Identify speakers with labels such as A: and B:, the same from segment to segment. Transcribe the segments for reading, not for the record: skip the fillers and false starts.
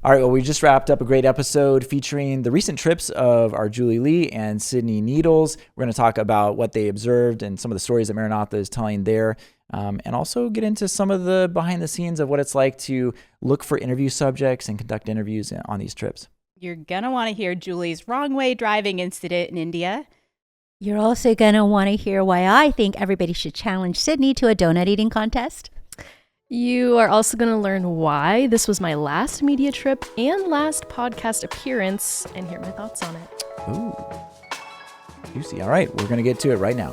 A: All right, well, we just wrapped up a great episode featuring the recent trips of our Julie Lee and Sidney Needles. We're going to talk about what they observed and some of the stories that Maranatha is telling there, and also get into some of the behind the scenes of what it's like to look for interview subjects and conduct interviews on these trips.
B: You're going to want to hear Julie's wrong way driving incident in India.
C: You're also going to want to hear why I think everybody should challenge Sidney to a donut eating contest.
D: You are also going to learn why this was my last media trip and last podcast appearance, and hear my thoughts on it.
A: Ooh, juicy. All right, we're going to get to it right now.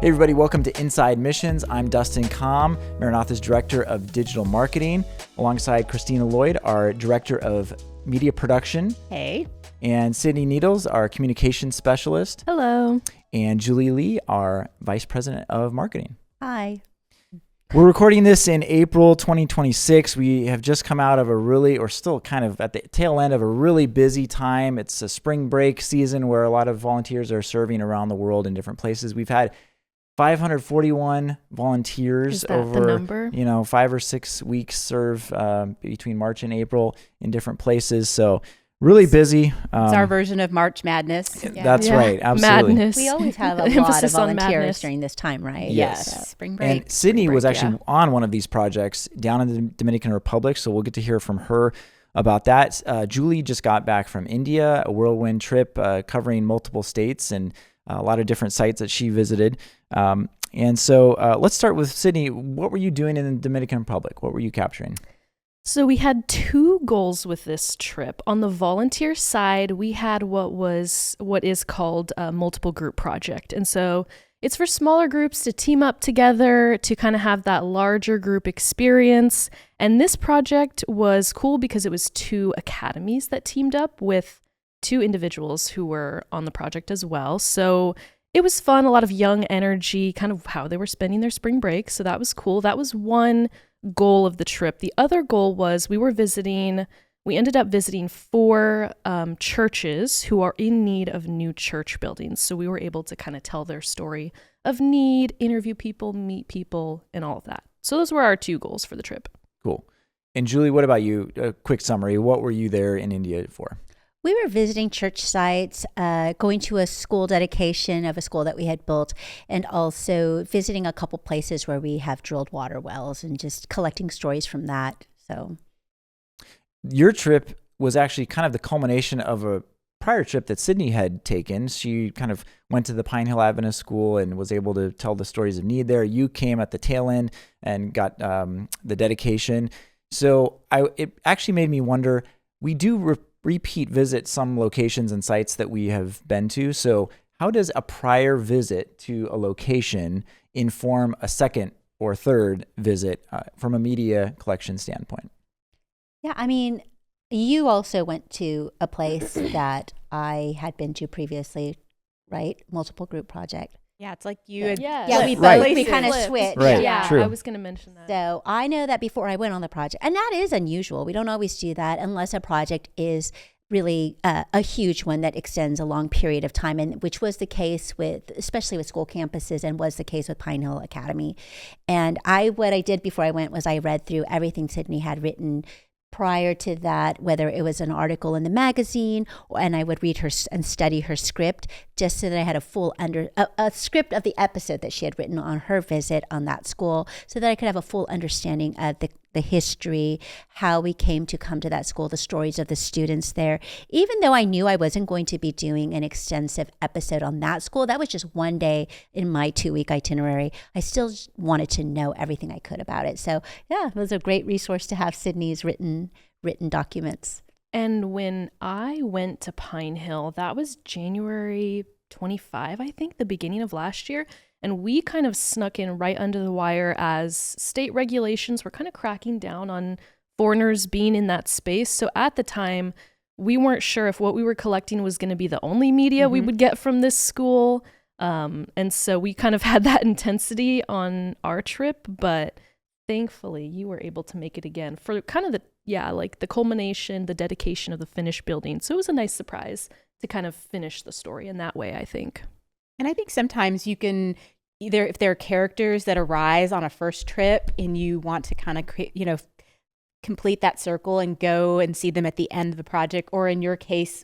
A: Hey everybody, welcome to Inside Missions. I'm Dustin Comm, Maranatha's Director of Digital Marketing, alongside Christina Lloyd, our Director of Media Production.
B: Hey.
A: And Sidney Needles, our Communications Specialist.
D: Hello.
A: And Julie Lee, our Vice President of Marketing.
C: Hi.
A: We're recording this in April 2026. We have just come out of still kind of at the tail end of a really busy time. It's a spring break season where a lot of volunteers are serving around the world in different places. We've had 541 volunteers over, 5 or 6 weeks serve between March and April in different places. So really busy.
B: It's our version of March Madness.
A: That's right. Absolutely.
D: Madness.
C: We always have a lot of volunteers during this time, right?
A: Yes.
B: So, spring break.
A: And Sydney was actually on one of these projects down in the Dominican Republic. So we'll get to hear from her about that. Julie just got back from India, a whirlwind trip covering multiple states and a lot of different sites that she visited. And so let's start with Sydney. What were you doing in the Dominican Republic? What were you capturing?
D: So we had two goals with this trip. On the volunteer side, we had what is called a multiple group project. And so it's for smaller groups to team up together to kind of have that larger group experience. And this project was cool because it was two academies that teamed up with two individuals who were on the project as well. So it was fun, a lot of young energy, kind of how they were spending their spring break. So that was cool. That was one goal of the trip. The other goal was we ended up visiting 4 churches who are in need of new church buildings. So we were able to kind of tell their story of need, interview people, meet people, and all of that. So those were our 2 goals for the trip.
A: Cool. And Julie, what about you? A quick summary. What were you there in India for?
C: We were visiting church sites, going to a school dedication of a school that we had built, and also visiting a couple places where we have drilled water wells and just collecting stories from that. So,
A: your trip was actually kind of the culmination of a prior trip that Sydney had taken. She kind of went to the Pine Hill Adventist School and was able to tell the stories of need there. You came at the tail end and got the dedication. So it actually made me wonder, we do repeat visit some locations and sites that we have been to. So how does a prior visit to a location inform a second or third visit from a media collection standpoint?
C: Yeah, I mean, you also went to a place that I had been to previously, right? Multiple group project.
B: Yeah, it's like you.
C: We kind of switched.
A: Right.
D: Yeah,
A: True.
D: I was going to mention that.
C: So I know that before I went on the project, and that is unusual. We don't always do that unless a project is really a huge one that extends a long period of time, and which was the case especially with school campuses, and was the case with Pine Hill Academy. And what I did before I went was I read through everything Sidney had written prior to that, whether it was an article in the magazine, and I would read her and study her script, just so that I had a full a script of the episode that she had written on her visit on that school, so that I could have a full understanding of the history, how we came to come to that school, the stories of the students there. Even though I knew I wasn't going to be doing an extensive episode on that school, that was just one day in my 2-week itinerary, I still wanted to know everything I could about it. So yeah, it was a great resource to have Sidney's written documents.
D: And when I went to Pine Hill, that was January 25, I think, the beginning of last year. And we kind of snuck in right under the wire as state regulations were kind of cracking down on foreigners being in that space. So at the time, we weren't sure if what we were collecting was going to be the only media we would get from this school. And so we kind of had that intensity on our trip, but thankfully you were able to make it again for kind of the culmination, the dedication of the finished building. So it was a nice surprise to kind of finish the story in that way, I think.
B: And I think sometimes you can either, if there are characters that arise on a first trip and you want to kind of create, complete that circle and go and see them at the end of the project, or in your case,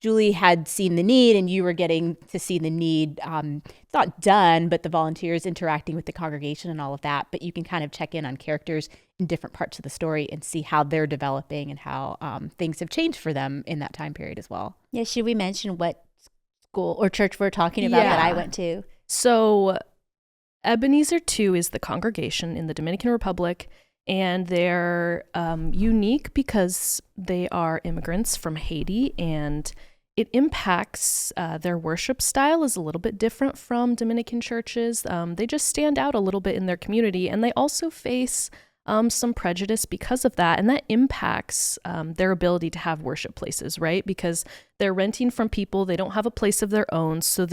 B: Julie had seen the need and you were getting to see the need. It's not done, but the volunteers interacting with the congregation and all of that. But you can kind of check in on characters in different parts of the story and see how they're developing and how things have changed for them in that time period as well.
C: Yeah, should we mention what school or church we're talking about that I went to?
D: So Ebenezer 2 is the congregation in the Dominican Republic. And they're unique because they are immigrants from Haiti, and it impacts their worship style is a little bit different from Dominican churches. They just stand out a little bit in their community, and they also face some prejudice because of that, and that impacts their ability to have worship places, right? Because they're renting from people, they don't have a place of their own, so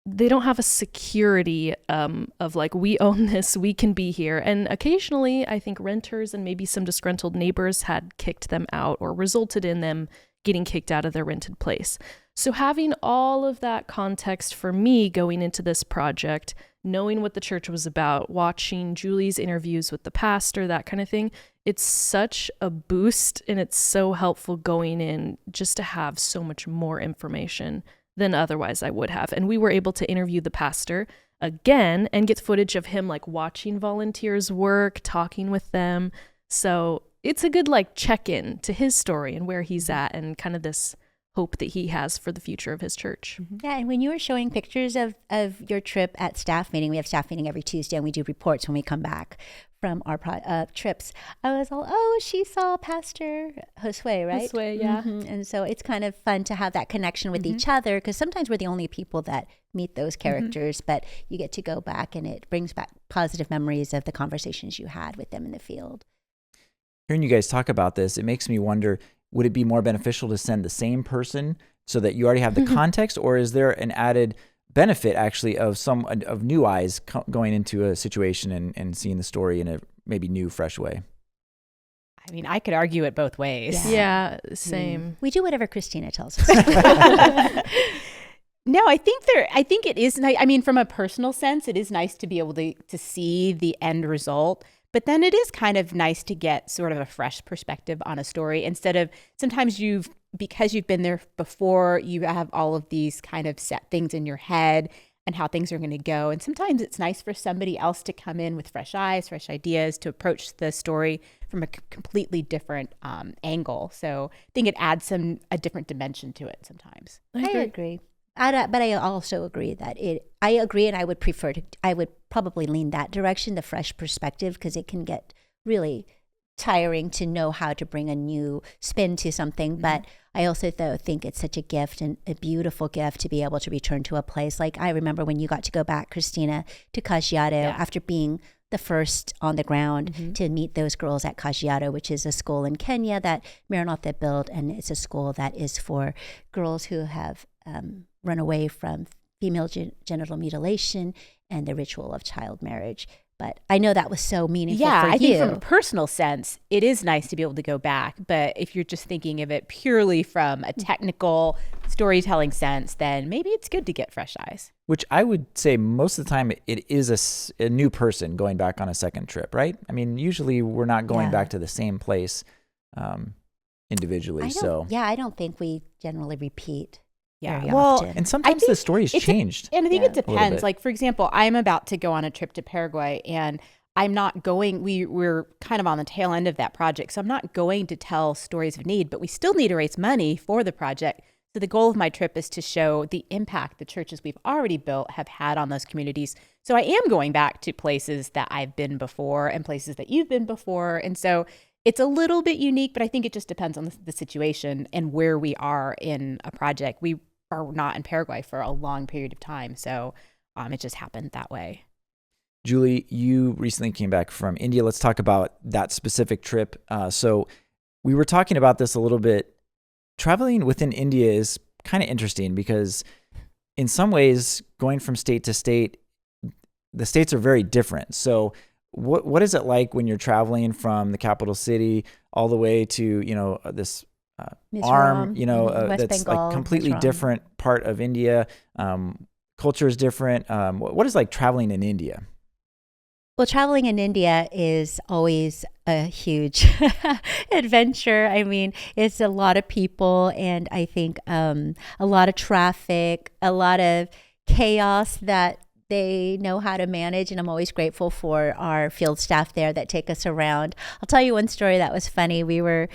D: they don't have a security of like, we own this, we can be here. And occasionally, I think renters and maybe some disgruntled neighbors had kicked them out or resulted in them getting kicked out of their rented place. So having all of that context for me going into this project, knowing what the church was about, watching Julie's interviews with the pastor, that kind of thing, it's such a boost, and it's so helpful going in just to have so much more information than otherwise I would have. And we were able to interview the pastor again and get footage of him like watching volunteers work, talking with them. So it's a good like check-in to his story and where he's at and kind of this hope that he has for the future of his church.
C: Yeah, and when you were showing pictures of your trip at staff meeting, we have staff meeting every Tuesday and we do reports when we come back from our trips. I was all, oh, she saw Pastor Josue, right?
D: Josue, yeah.
C: And so it's kind of fun to have that connection with each other, because sometimes we're the only people that meet those characters, but you get to go back and it brings back positive memories of the conversations you had with them in the field.
A: Hearing you guys talk about this, it makes me wonder, would it be more beneficial to send the same person so that you already have the context, or is there an added benefit actually of new eyes going into a situation and seeing the story in a maybe new, fresh way?
B: I mean, I could argue it both ways.
D: Yeah, same.
C: We do whatever Christina tells us.
B: No, I think it is nice. I mean, from a personal sense, it is nice to be able to see the end result. But then it is kind of nice to get sort of a fresh perspective on a story instead of sometimes because you've been there before, you have all of these kind of set things in your head and how things are going to go. And sometimes it's nice for somebody else to come in with fresh eyes, fresh ideas, to approach the story from a completely different angle. So I think it adds a different dimension to it sometimes.
C: I agree. But I also agree that I agree, and I would probably lean that direction, the fresh perspective, because it can get really tiring to know how to bring a new spin to something. But I also think it's such a gift, and a beautiful gift, to be able to return to a place. Like I remember when you got to go back, Christina, to Kajiado after being the first on the ground to meet those girls at Kajiado, which is a school in Kenya that Maranatha built, and it's a school that is for girls who have run away from female genital mutilation and the ritual of child marriage. But I know that was so meaningful for you.
B: I think from a personal sense, it is nice to be able to go back. But if you're just thinking of it purely from a technical storytelling sense, then maybe it's good to get fresh eyes.
A: Which I would say most of the time it is a new person going back on a second trip, right? I mean, usually we're not going back to the same place individually.
C: I don't think we generally repeat.
B: Yeah,
C: often.
A: And sometimes the story's changed.
B: And I think it depends. Like, for example, I'm about to go on a trip to Paraguay, and I'm not going, we're kind of on the tail end of that project, so I'm not going to tell stories of need, but we still need to raise money for the project. So the goal of my trip is to show the impact the churches we've already built have had on those communities. So I am going back to places that I've been before and places that you've been before. And so it's a little bit unique, but I think it just depends on the situation and where we are in a project. We are not in Paraguay for a long period of time, so it just happened that way.
A: Julie, you recently came back from India. Let's talk about that specific trip. So we were talking about this a little bit. Traveling within India is kind of interesting because in some ways, going from state to state, the states are very different. So what is it like when you're traveling from the capital city all the way to, this arm,
C: Mizoram, West
A: that's
C: Bengal,
A: like completely
C: Mizoram.
A: different part of India. Culture is different. What is like traveling in India?
C: Well, traveling in India is always a huge adventure. I mean, it's a lot of people, and I think a lot of traffic, a lot of chaos that they know how to manage. And I'm always grateful for our field staff there that take us around. I'll tell you one story that was funny. We were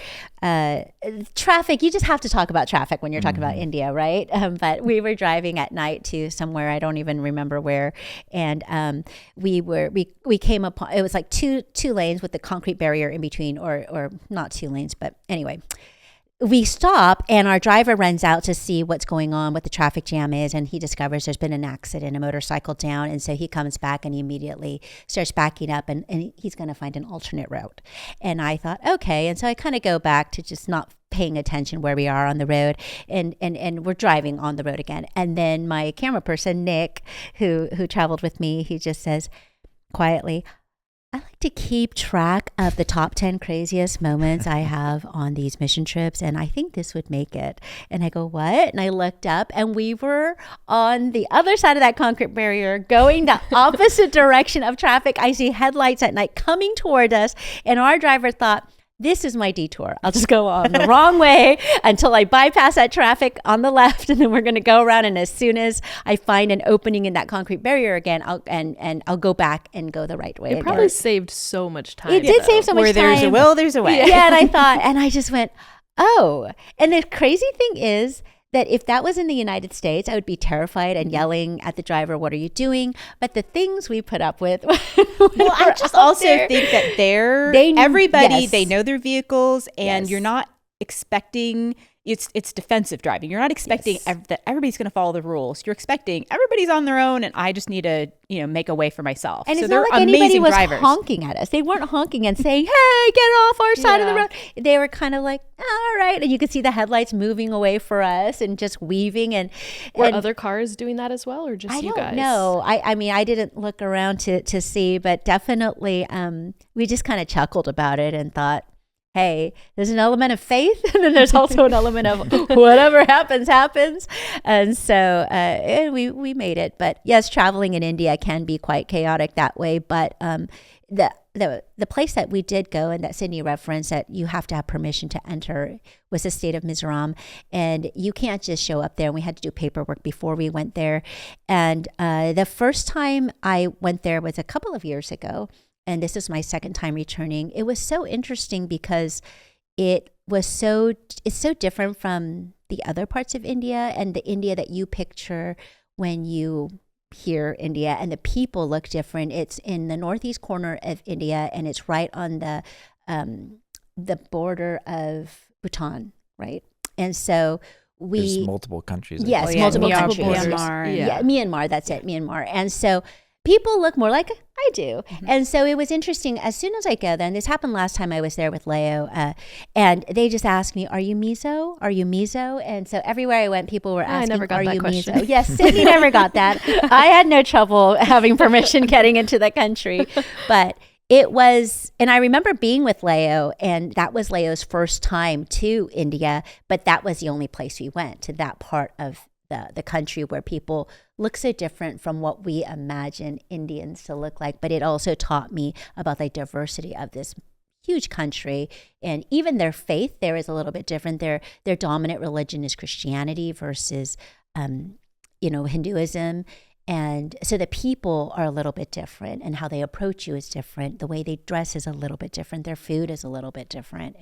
C: traffic. You just have to talk about traffic when you're talking about India, right? But we were driving at night to somewhere, I don't even remember where, and we came upon, it was like two lanes with the concrete barrier in between, or not 2 lanes, but anyway. We stop, and our driver runs out to see what's going on, what the traffic jam is, and he discovers there's been an accident, a motorcycle down, and so he comes back and he immediately starts backing up, and he's going to find an alternate route. And I thought, okay, and so I kind of go back to just not paying attention where we are on the road, and we're driving on the road again. And then my camera person, Nick, who traveled with me, he just says quietly, I like to keep track of the top 10 craziest moments I have on these mission trips, and I think this would make it. And I go, what? And I looked up, and we were on the other side of that concrete barrier going the opposite direction of traffic. I see headlights at night coming toward us, and our driver thought, this is my detour. I'll just go on the wrong way until I bypass that traffic on the left, and then we're going to go around. And as soon as I find an opening in that concrete barrier again, I'll go back and go the right way.
D: It probably saved so much time.
C: It did save so much
B: Where
C: time.
B: there's a will, there's a way.
C: Yeah, and I thought, and I just went, oh. And the crazy thing is that if that was in the United States, I would be terrified and yelling at the driver, what are you doing? But the things we put up with.
B: Well, I just also think that they know their vehicles, and
C: Yes.
B: you're not expecting, it's defensive driving. You're not expecting that everybody's going to follow the rules. You're expecting everybody's on their own, and I just need to, make a way for myself.
C: And
B: so
C: it's
B: they're
C: not like anybody
B: amazing
C: was
B: drivers.
C: honking at us. They weren't honking and saying, hey, get off our side of the
D: Yeah.
C: road. They were kind of like, all right. And you could see the headlights moving away for us and just weaving. And
D: Were other cars doing that as well, or just
C: I
D: you
C: don't
D: guys?
C: know. I mean, I didn't look around to see, but definitely we just kind of chuckled about it and thought, hey, there's an element of faith, and then there's also an element of whatever happens. And so we made it. But yes, traveling in India can be quite chaotic that way. But the place that we did go, and that Sidney referenced, that you have to have permission to enter, was the state of Mizoram. And you can't just show up there. And we had to do paperwork before we went there. And the first time I went there was a couple of years ago. And this is my second time returning. It was so interesting because it's so different from the other parts of India and the India that you picture when you hear India. And the people look different. It's in the northeast corner of India, and it's right on the border of Bhutan, right? And so
A: There's multiple countries.
C: Yes,
B: Oh, yeah,
C: multiple
B: Myanmar,
C: countries.
B: Myanmar.
C: Yeah, Myanmar, that's it, Myanmar. And so people look more like I do. And so it was interesting. As soon as I go there, and this happened last time I was there with Leo, and they just asked me, are you Mizo? Are you Mizo? And so everywhere I went, people were asking,
D: never got
C: are
D: that
C: you
D: question.
C: Mizo? Yes, Sidney never got that. I had no trouble having permission getting into the country. But it was, and I remember being with Leo, and that was Leo's first time to India, but that was the only place we went, to that part of the country where people look so different from what we imagine Indians to look like. But it also taught me about the diversity of this huge country, and even their faith there is a little bit different. Their dominant religion is Christianity versus Hinduism. And so the people are a little bit different, and how they approach you is different. The way they dress is a little bit different. Their food is a little bit different.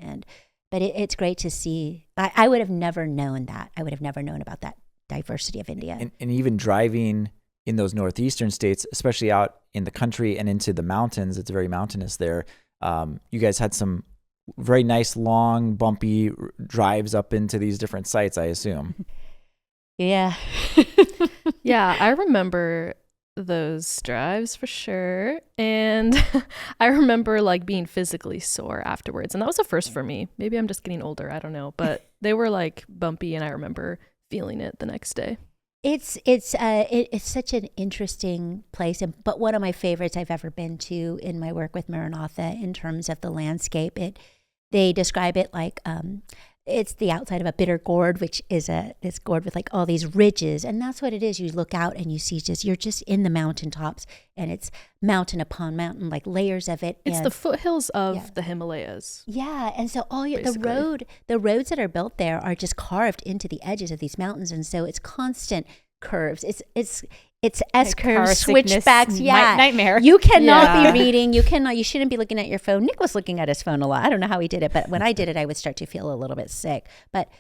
C: But it's great to see. I would have never known that. I would have never known about that diversity of India.
A: And even driving in those northeastern states, especially out in the country and into the mountains, it's very mountainous there. You guys had some very nice, long, bumpy drives up into these different sites, I assume.
C: Yeah.
D: Yeah, I remember those drives for sure. And I remember being physically sore afterwards. And that was a first for me. Maybe I'm just getting older. I don't know. But they were bumpy, and I remember feeling it the next day.
C: It's such an interesting place, but one of my favorites I've ever been to in my work with Maranatha in terms of the landscape. They describe it like it's the outside of a bitter gourd, which is this gourd with like all these ridges. And that's what it is. You look out and you see you're just in the mountaintops, and it's mountain upon mountain, like layers of it.
D: It's
C: and
D: the foothills of the Himalayas.
C: Yeah. And so
D: Basically.
C: the roads that are built there are just carved into the edges of these mountains. And so it's constant curves. It's S curves, switchbacks. Yeah.
B: Nightmare.
C: You cannot be reading. You shouldn't be looking at your phone. Nick was looking at his phone a lot. I don't know how he did it, but when I did it, I would start to feel a little bit sick. But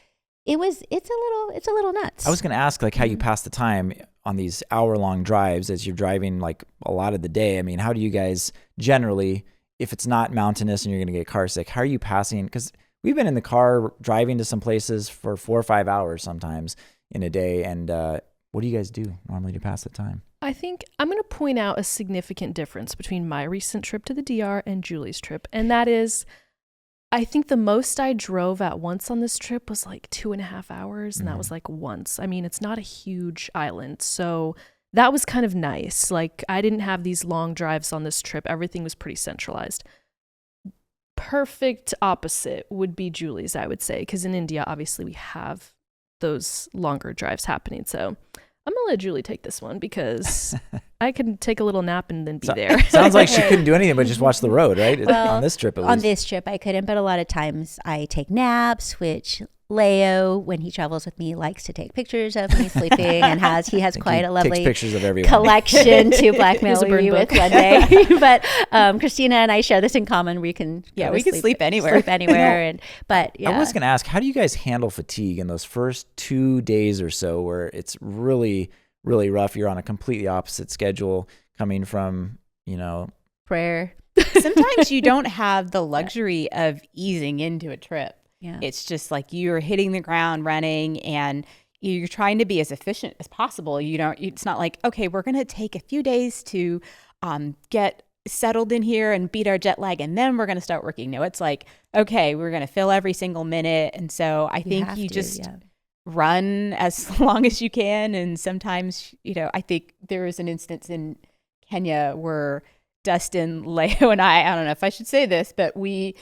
C: it's a little nuts.
A: I was going to ask like how you pass the time on these hour-long drives as you're driving like a lot of the day. I mean, how do you guys generally, if it's not mountainous and you're going to get car sick, how are you passing? Because we've been in the car driving to some places for 4 or 5 hours sometimes in a day. And what do you guys do normally to pass the time?
D: I think I'm going to point out a significant difference between my recent trip to the DR and Julie's trip. And that is, I think the most I drove at once on this trip was like 2.5 hours. And that was like once. I mean, it's not a huge island. So that was kind of nice. Like I didn't have these long drives on this trip. Everything was pretty centralized. Perfect opposite would be Julie's, I would say. Because in India, obviously, we have those longer drives happening. So I'm going to let Julie take this one because I can take a little nap and then be there.
A: Sounds like she couldn't do anything but just watch the road, right?
C: Well,
A: on this trip, at least.
C: On this trip, I couldn't, but a lot of times I take naps, which Leo, when he travels with me, likes to take pictures of me sleeping, and he has quite a lovely
A: takes pictures of everyone.
C: collection to blackmail
D: Here's a burn
C: you with
D: book.
C: one day. But Christina and I share this in common. We can
B: sleep anywhere.
C: Sleep anywhere.
A: I was going to ask, how do you guys handle fatigue in those first 2 days or so where it's really, really rough? You're on a completely opposite schedule coming from,
C: prayer.
B: Sometimes you don't have the luxury of easing into a trip.
C: Yeah.
B: It's just like you're hitting the ground running and you're trying to be as efficient as possible. It's not like, okay, we're going to take a few days to get settled in here and beat our jet lag, and then we're going to start working. No, it's like, okay, we're going to fill every single minute. And so I think you just run as long as you can. And sometimes, I think there was an instance in Kenya where Dustin, Leo, and I don't know if I should say this, but we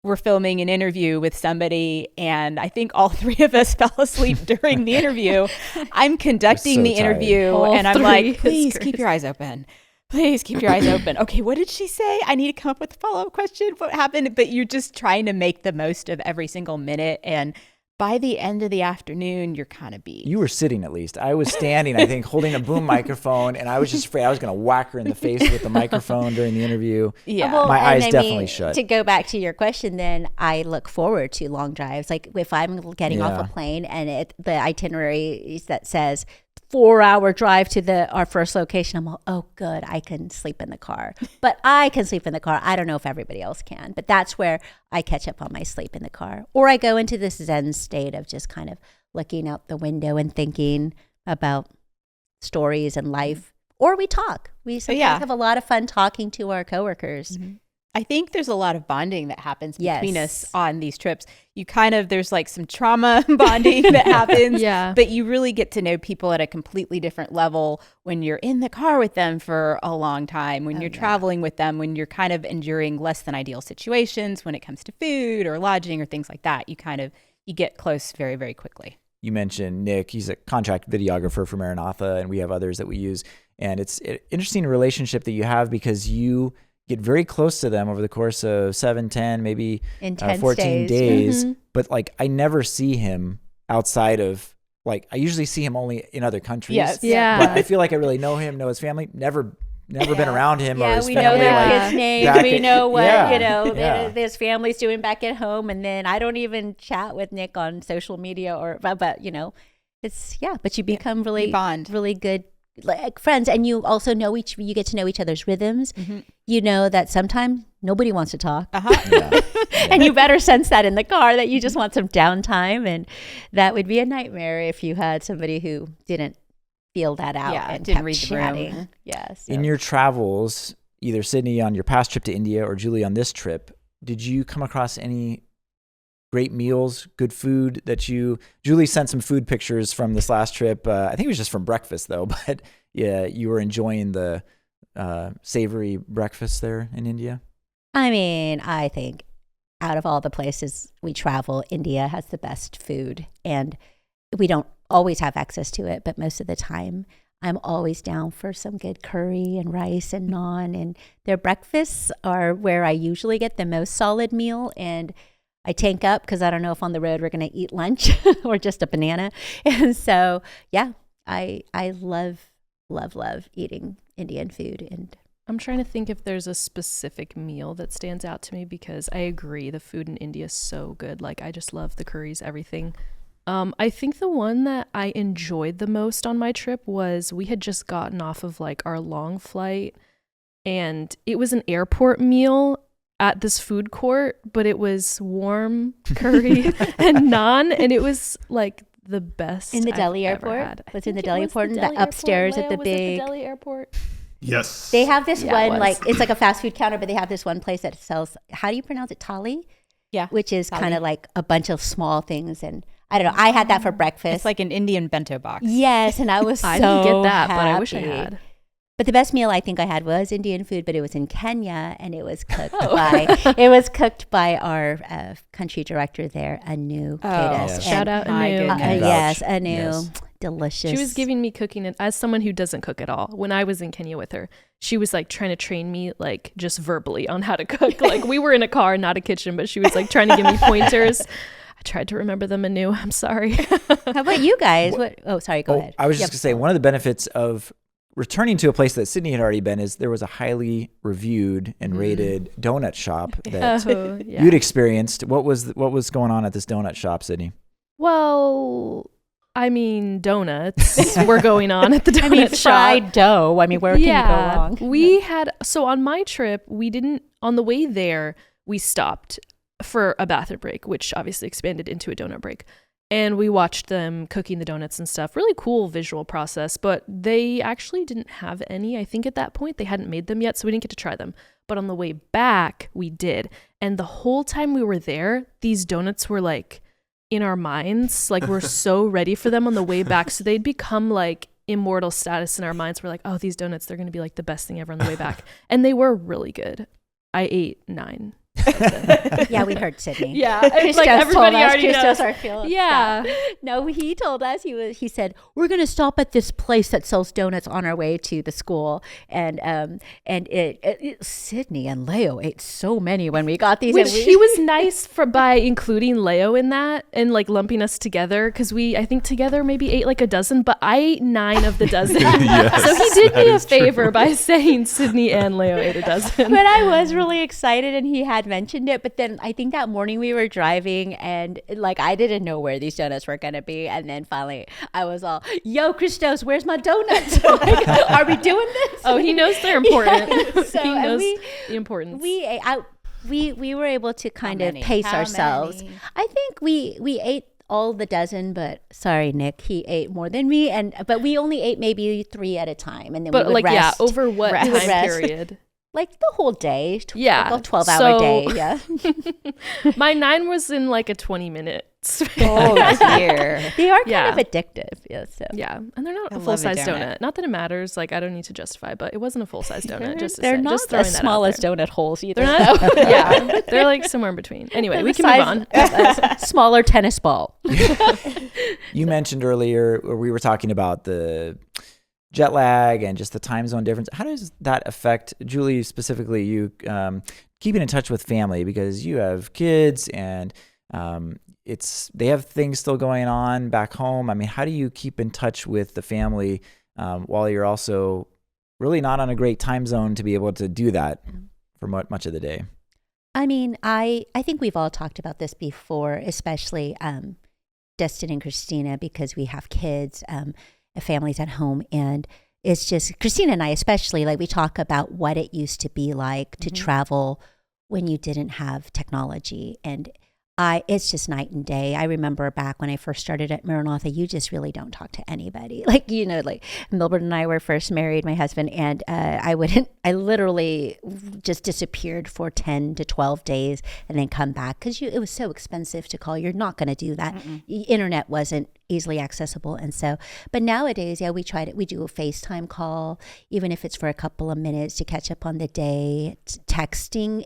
B: were filming an interview with somebody, and I think all three of us fell asleep during the interview. I'm conducting the interview, and I'm like, please keep your eyes open. Please keep your eyes open. Okay, what did she say? I need to come up with a follow-up question. What happened? But you're just trying to make the most of every single minute, and by the end of the afternoon, you're kind of beat.
A: You were sitting at least. I was standing, I think, holding a boom microphone, and I was just afraid I was going to whack her in the face with the microphone during the interview.
B: Yeah.
C: Well,
A: my eyes definitely shut.
C: To go back to your question, then I look forward to long drives. Like if I'm getting off a plane and the itinerary that says 4-hour drive to our first location, I'm like, oh, good, I can sleep in the car. But I can sleep in the car. I don't know if everybody else can, but that's where I catch up on my sleep in the car. Or I go into this Zen state of just kind of looking out the window and thinking about stories and life. Or we talk. We sometimes have a lot of fun talking to our coworkers.
B: Mm-hmm. I think there's a lot of bonding that happens between us on these trips. There's like some trauma bonding that happens, but you really get to know people at a completely different level when you're in the car with them for a long time, when you're traveling with them, when you're kind of enduring less than ideal situations when it comes to food or lodging or things like that. You get close very, very quickly.
A: You mentioned Nick. He's a contract videographer for Maranatha, and we have others that we use. And it's an interesting relationship that you have because you get very close to them over the course of 7, 10, maybe 14 days. Mm-hmm. But like, I never see him outside of I usually see him only in other countries.
B: Yes.
D: Yeah.
A: But I feel like I really know him, know his family. Never been around him or his
C: we
A: family.
C: know their kids' names. We know what his family's doing back at home, and then I don't even chat with Nick on social media but it's but you become really
B: bond,
C: really good like friends, and you also you get to know each other's rhythms. Mm-hmm. You know that sometimes nobody wants to talk, and you better sense that in the car that you just want some downtime, and that would be a nightmare if you had somebody who didn't feel that out and
B: didn't
C: kept
B: read
C: chatting.
B: the room.
C: So.
A: In your travels, either Sydney on your past trip to India or Julie on this trip, did you come across any great meals, good food Julie sent some food pictures from this last trip. I think it was just from breakfast though, but you were enjoying the savory breakfast there in India.
C: I mean, I think out of all the places we travel, India has the best food. And we don't always have access to it, but most of the time I'm always down for some good curry and rice and naan. And their breakfasts are where I usually get the most solid meal. And I tank up because I don't know if on the road we're going to eat lunch or just a banana. And so, yeah, I love eating Indian food. And
D: I'm trying to think if there's a specific meal that stands out to me, because I agree the food in India is so good. Like, I just love the curries, everything. I think the one that I enjoyed the most on my trip was we had just gotten off of like our long flight, and it was an airport meal at this food court, but it was warm curry and naan, and it was like the best
C: in the Delhi
D: I've ever
C: airport.
D: had.
C: Was in the Delhi airport, the upstairs at the big.
D: The Delhi airport.
E: Yes.
C: They have this
D: Yeah,
C: one, like it's like a fast food counter, but they have this one place that sells. How do you pronounce it? Thali.
B: Yeah.
C: Which is
B: Thali.
C: kind of like a bunch of small things, and I don't know. I had that for breakfast.
B: It's like an Indian bento box.
C: Yes, and I was
D: I
C: so
D: didn't get that, but I wish I
C: happy.
D: had.
C: But the best meal I think I had was Indian food, but it was in Kenya, and it was cooked by our country director there, Anu Kadas.
A: yes.
D: Shout out
B: my
D: Anu.
B: goodness.
A: Can vouch.
C: Yes, Anu,
A: Yes.
C: delicious.
D: She was giving me cooking, and as someone who doesn't cook at all, when I was in Kenya with her, she was like trying to train me like just verbally on how to cook. Like, we were in a car, not a kitchen, but she was like trying to give me pointers. I tried to remember them anew. I'm sorry.
C: How about you guys? Sorry, go ahead.
A: I was just going to say, one of the benefits of returning to a place that Sydney had already been is there was a highly reviewed and rated donut shop that
D: Oh, yeah.
A: you'd experienced. What was going on at this donut shop, Sydney?
D: Well, I mean, donuts were going on at the donut
C: I mean,
D: shop.
C: fried dough. I mean, where can you go wrong?
D: We had, so on my trip, on the way there, we stopped for a bathroom break, which obviously expanded into a donut break. And we watched them cooking the donuts and stuff. Really cool visual process, but they actually didn't have any. I think at that point they hadn't made them yet, so we didn't get to try them. But on the way back, we did. And the whole time we were there, these donuts were like in our minds. Like, we're so ready for them on the way back. So they'd become like immortal status in our minds. We're like, oh, these donuts, they're going to be like the best thing ever on the way back. And they were really good. I ate 9.
C: Yeah, we heard Sydney.
D: Yeah,
C: Christos
D: it's like everybody
C: told us,
D: already
C: Christos
D: knows.
C: Arfield.
D: Yeah.
C: No, he told us he said we're going to stop at this place that sells donuts on our way to the school, and Sydney and Leo ate so many when we got these.
D: Which
C: and
D: he was nice by including Leo in that and like lumping us together, because I think together maybe ate like a dozen, but I ate 9 of the dozen.
E: Yes,
D: so he did
E: that
D: me a
E: is true.
D: favor by saying Sydney and Leo ate a dozen.
C: But I was really excited, and he had mentioned it. But then I think that morning we were driving, and like I didn't know where these donuts were gonna be, and then finally I was all, "Yo, Christos, where's my donuts? Like, are we doing this?"
D: Oh, he knows they're important.
C: Yeah, so,
D: He
C: and
D: knows
C: we-
D: the importance.
C: We were able to kind
B: How
C: of
B: many?
C: pace
B: How
C: ourselves.
B: many?
C: I think we ate all the dozen, but sorry, Nick, he ate more than me, but we only ate maybe 3 at a time, and then
D: but
C: we would
D: like, yeah,
C: rest.
D: over what
C: We would
D: time
C: rest.
D: period?
C: Like the whole day.
D: Yeah,
C: like a 12-hour
D: so-
C: day. Yeah.
D: My 9 was in like a 20-minute span.
B: Oh dear.
C: They are kind
D: Yeah.
C: of addictive. Yeah. So.
D: Yeah, and they're not
B: I
D: a
B: love a
D: full-size
B: donut.
D: donut. Not that it matters. Like, I don't need to justify, but it wasn't a full-size donut.
C: They're not
D: just throwing
C: as
D: that
C: small
D: out
C: as
D: there.
C: donut holes either.
D: They're not. Yeah, they're like somewhere in between. Anyway, we can move on.
C: on. Smaller tennis ball.
A: You mentioned earlier, or we were talking about the jet lag and just the time zone difference. How does that affect, Julie, specifically you, keeping in touch with family, because you have kids and they have things still going on back home. I mean, how do you keep in touch with the family while you're also really not on a great time zone to be able to do that for much of the day?
C: I mean, I think we've all talked about this before, especially Dustin and Christina, because we have kids, families at home, and it's just Christina and I especially, like, we talk about what it used to be like to travel when you didn't have technology, and it's just night and day. I remember back when I first started at Maranatha, you just really don't talk to anybody. Like, like Milbert and I were first married, my husband, and I literally just disappeared for 10 to 12 days and then come back because it was so expensive to call. You're not going to do that. Internet wasn't easily accessible. And so, but nowadays, we tried it. We do a FaceTime call, even if it's for a couple of minutes to catch up on the day. Texting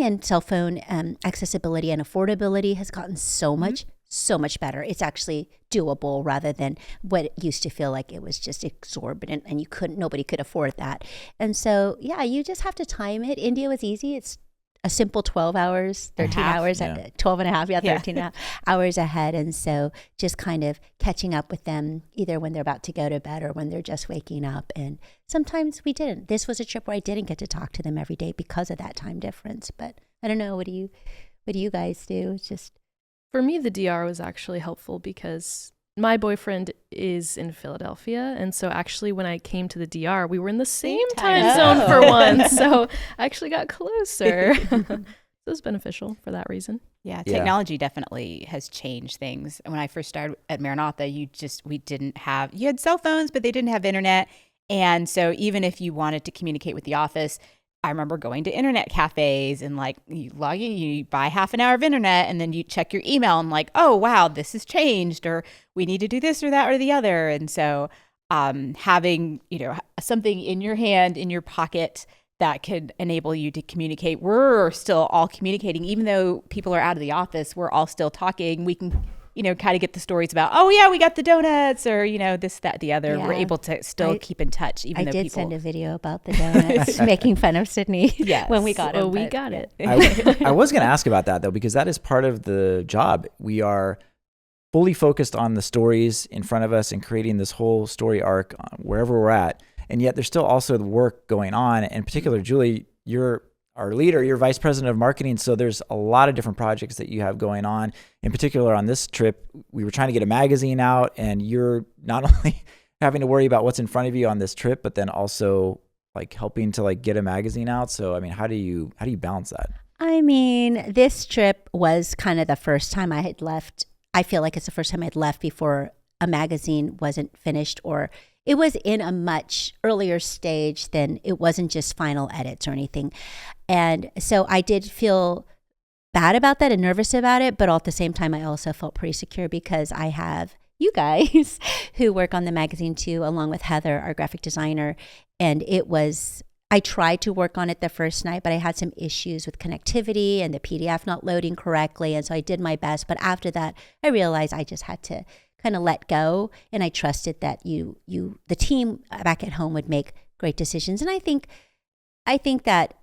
C: and cell phone accessibility and affordability has gotten so much better. It's actually doable rather than what it used to feel like it was just exorbitant and nobody could afford that. And so, you just have to time it. India was easy. It's a simple 12 hours, 13 hours, 12 and a half, 13 hours ahead. And so just kind of catching up with them either when they're about to go to bed or when they're just waking up. And sometimes we didn't. This was a trip where I didn't get to talk to them every day because of that time difference. But I don't know, what do you guys do? It's just...
D: For me, the DR was actually helpful because my boyfriend is in Philadelphia. And so actually when I came to the DR, we were in the same time zone for once. So I actually got closer. It was beneficial for that reason.
B: Yeah, technology definitely has changed things. When I first started at Maranatha, you had cell phones, but they didn't have internet. And so even if you wanted to communicate with the office, I remember going to internet cafes and you log in, you buy half an hour of internet and then you check your email and oh, wow, this has changed, or we need to do this or that or the other. And so having, something in your hand, in your pocket that could enable you to communicate. We're still all communicating, even though people are out of the office, we're all still talking. We can kind of get the stories about, oh yeah, we got the donuts, or, this, that, the other. Yeah. We're able to still keep in touch, even though people... I did
C: send a video about the donuts, making fun of Sydney when we got it.
D: Oh, we got it.
A: I was going to ask about that, though, because that is part of the job. We are fully focused on the stories in front of us and creating this whole story arc wherever we're at. And yet there's still also the work going on. In particular, Julie, you're our leader, you're vice president of marketing. So there's a lot of different projects that you have going on. In particular, on this trip, we were trying to get a magazine out, and you're not only having to worry about what's in front of you on this trip, but then also helping to get a magazine out. So, I mean, how do you balance that?
C: I mean, this trip was kind of the first time I had left. I feel like it's the first time I'd left before a magazine wasn't finished, or it was in a much earlier stage than it wasn't just final edits or anything. And so I did feel bad about that and nervous about it, but all at the same time, I also felt pretty secure because I have you guys who work on the magazine too, along with Heather, our graphic designer. And I tried to work on it the first night, but I had some issues with connectivity and the PDF not loading correctly. And so I did my best. But after that, I realized I just had to kind of let go, and I trusted that the team back at home would make great decisions. And I think that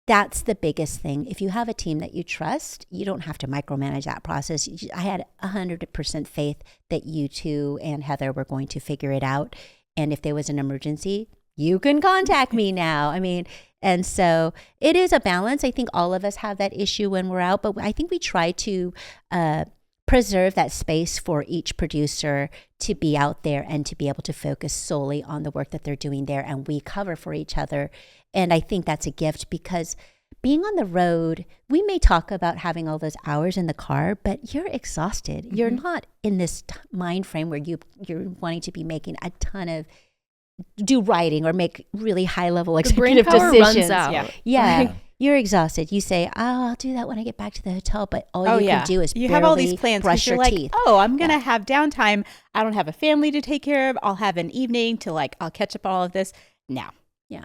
C: that's the biggest thing. If you have a team that you trust, you don't have to micromanage that process. I had 100% faith that you two and Heather were going to figure it out. And if there was an emergency, you can contact me now. I mean, and so it is a balance. I think all of us have that issue when we're out, but I think we try to preserve that space for each producer to be out there and to be able to focus solely on the work that they're doing there, and we cover for each other. And I think that's a gift, because being on the road, we may talk about having all those hours in the car, but you're exhausted. Mm-hmm. You're not in this mind frame where you're wanting to be making a ton of do writing or make really high level executive decisions.
D: Runs out.
C: Yeah. Right. You're exhausted. You say, I'll do that when I get back to the hotel. But all you can do is
B: you have all these plans,
C: brush your teeth.
B: I'm going to have downtime. I don't have a family to take care of. I'll have an evening to I'll catch up on all of this. No,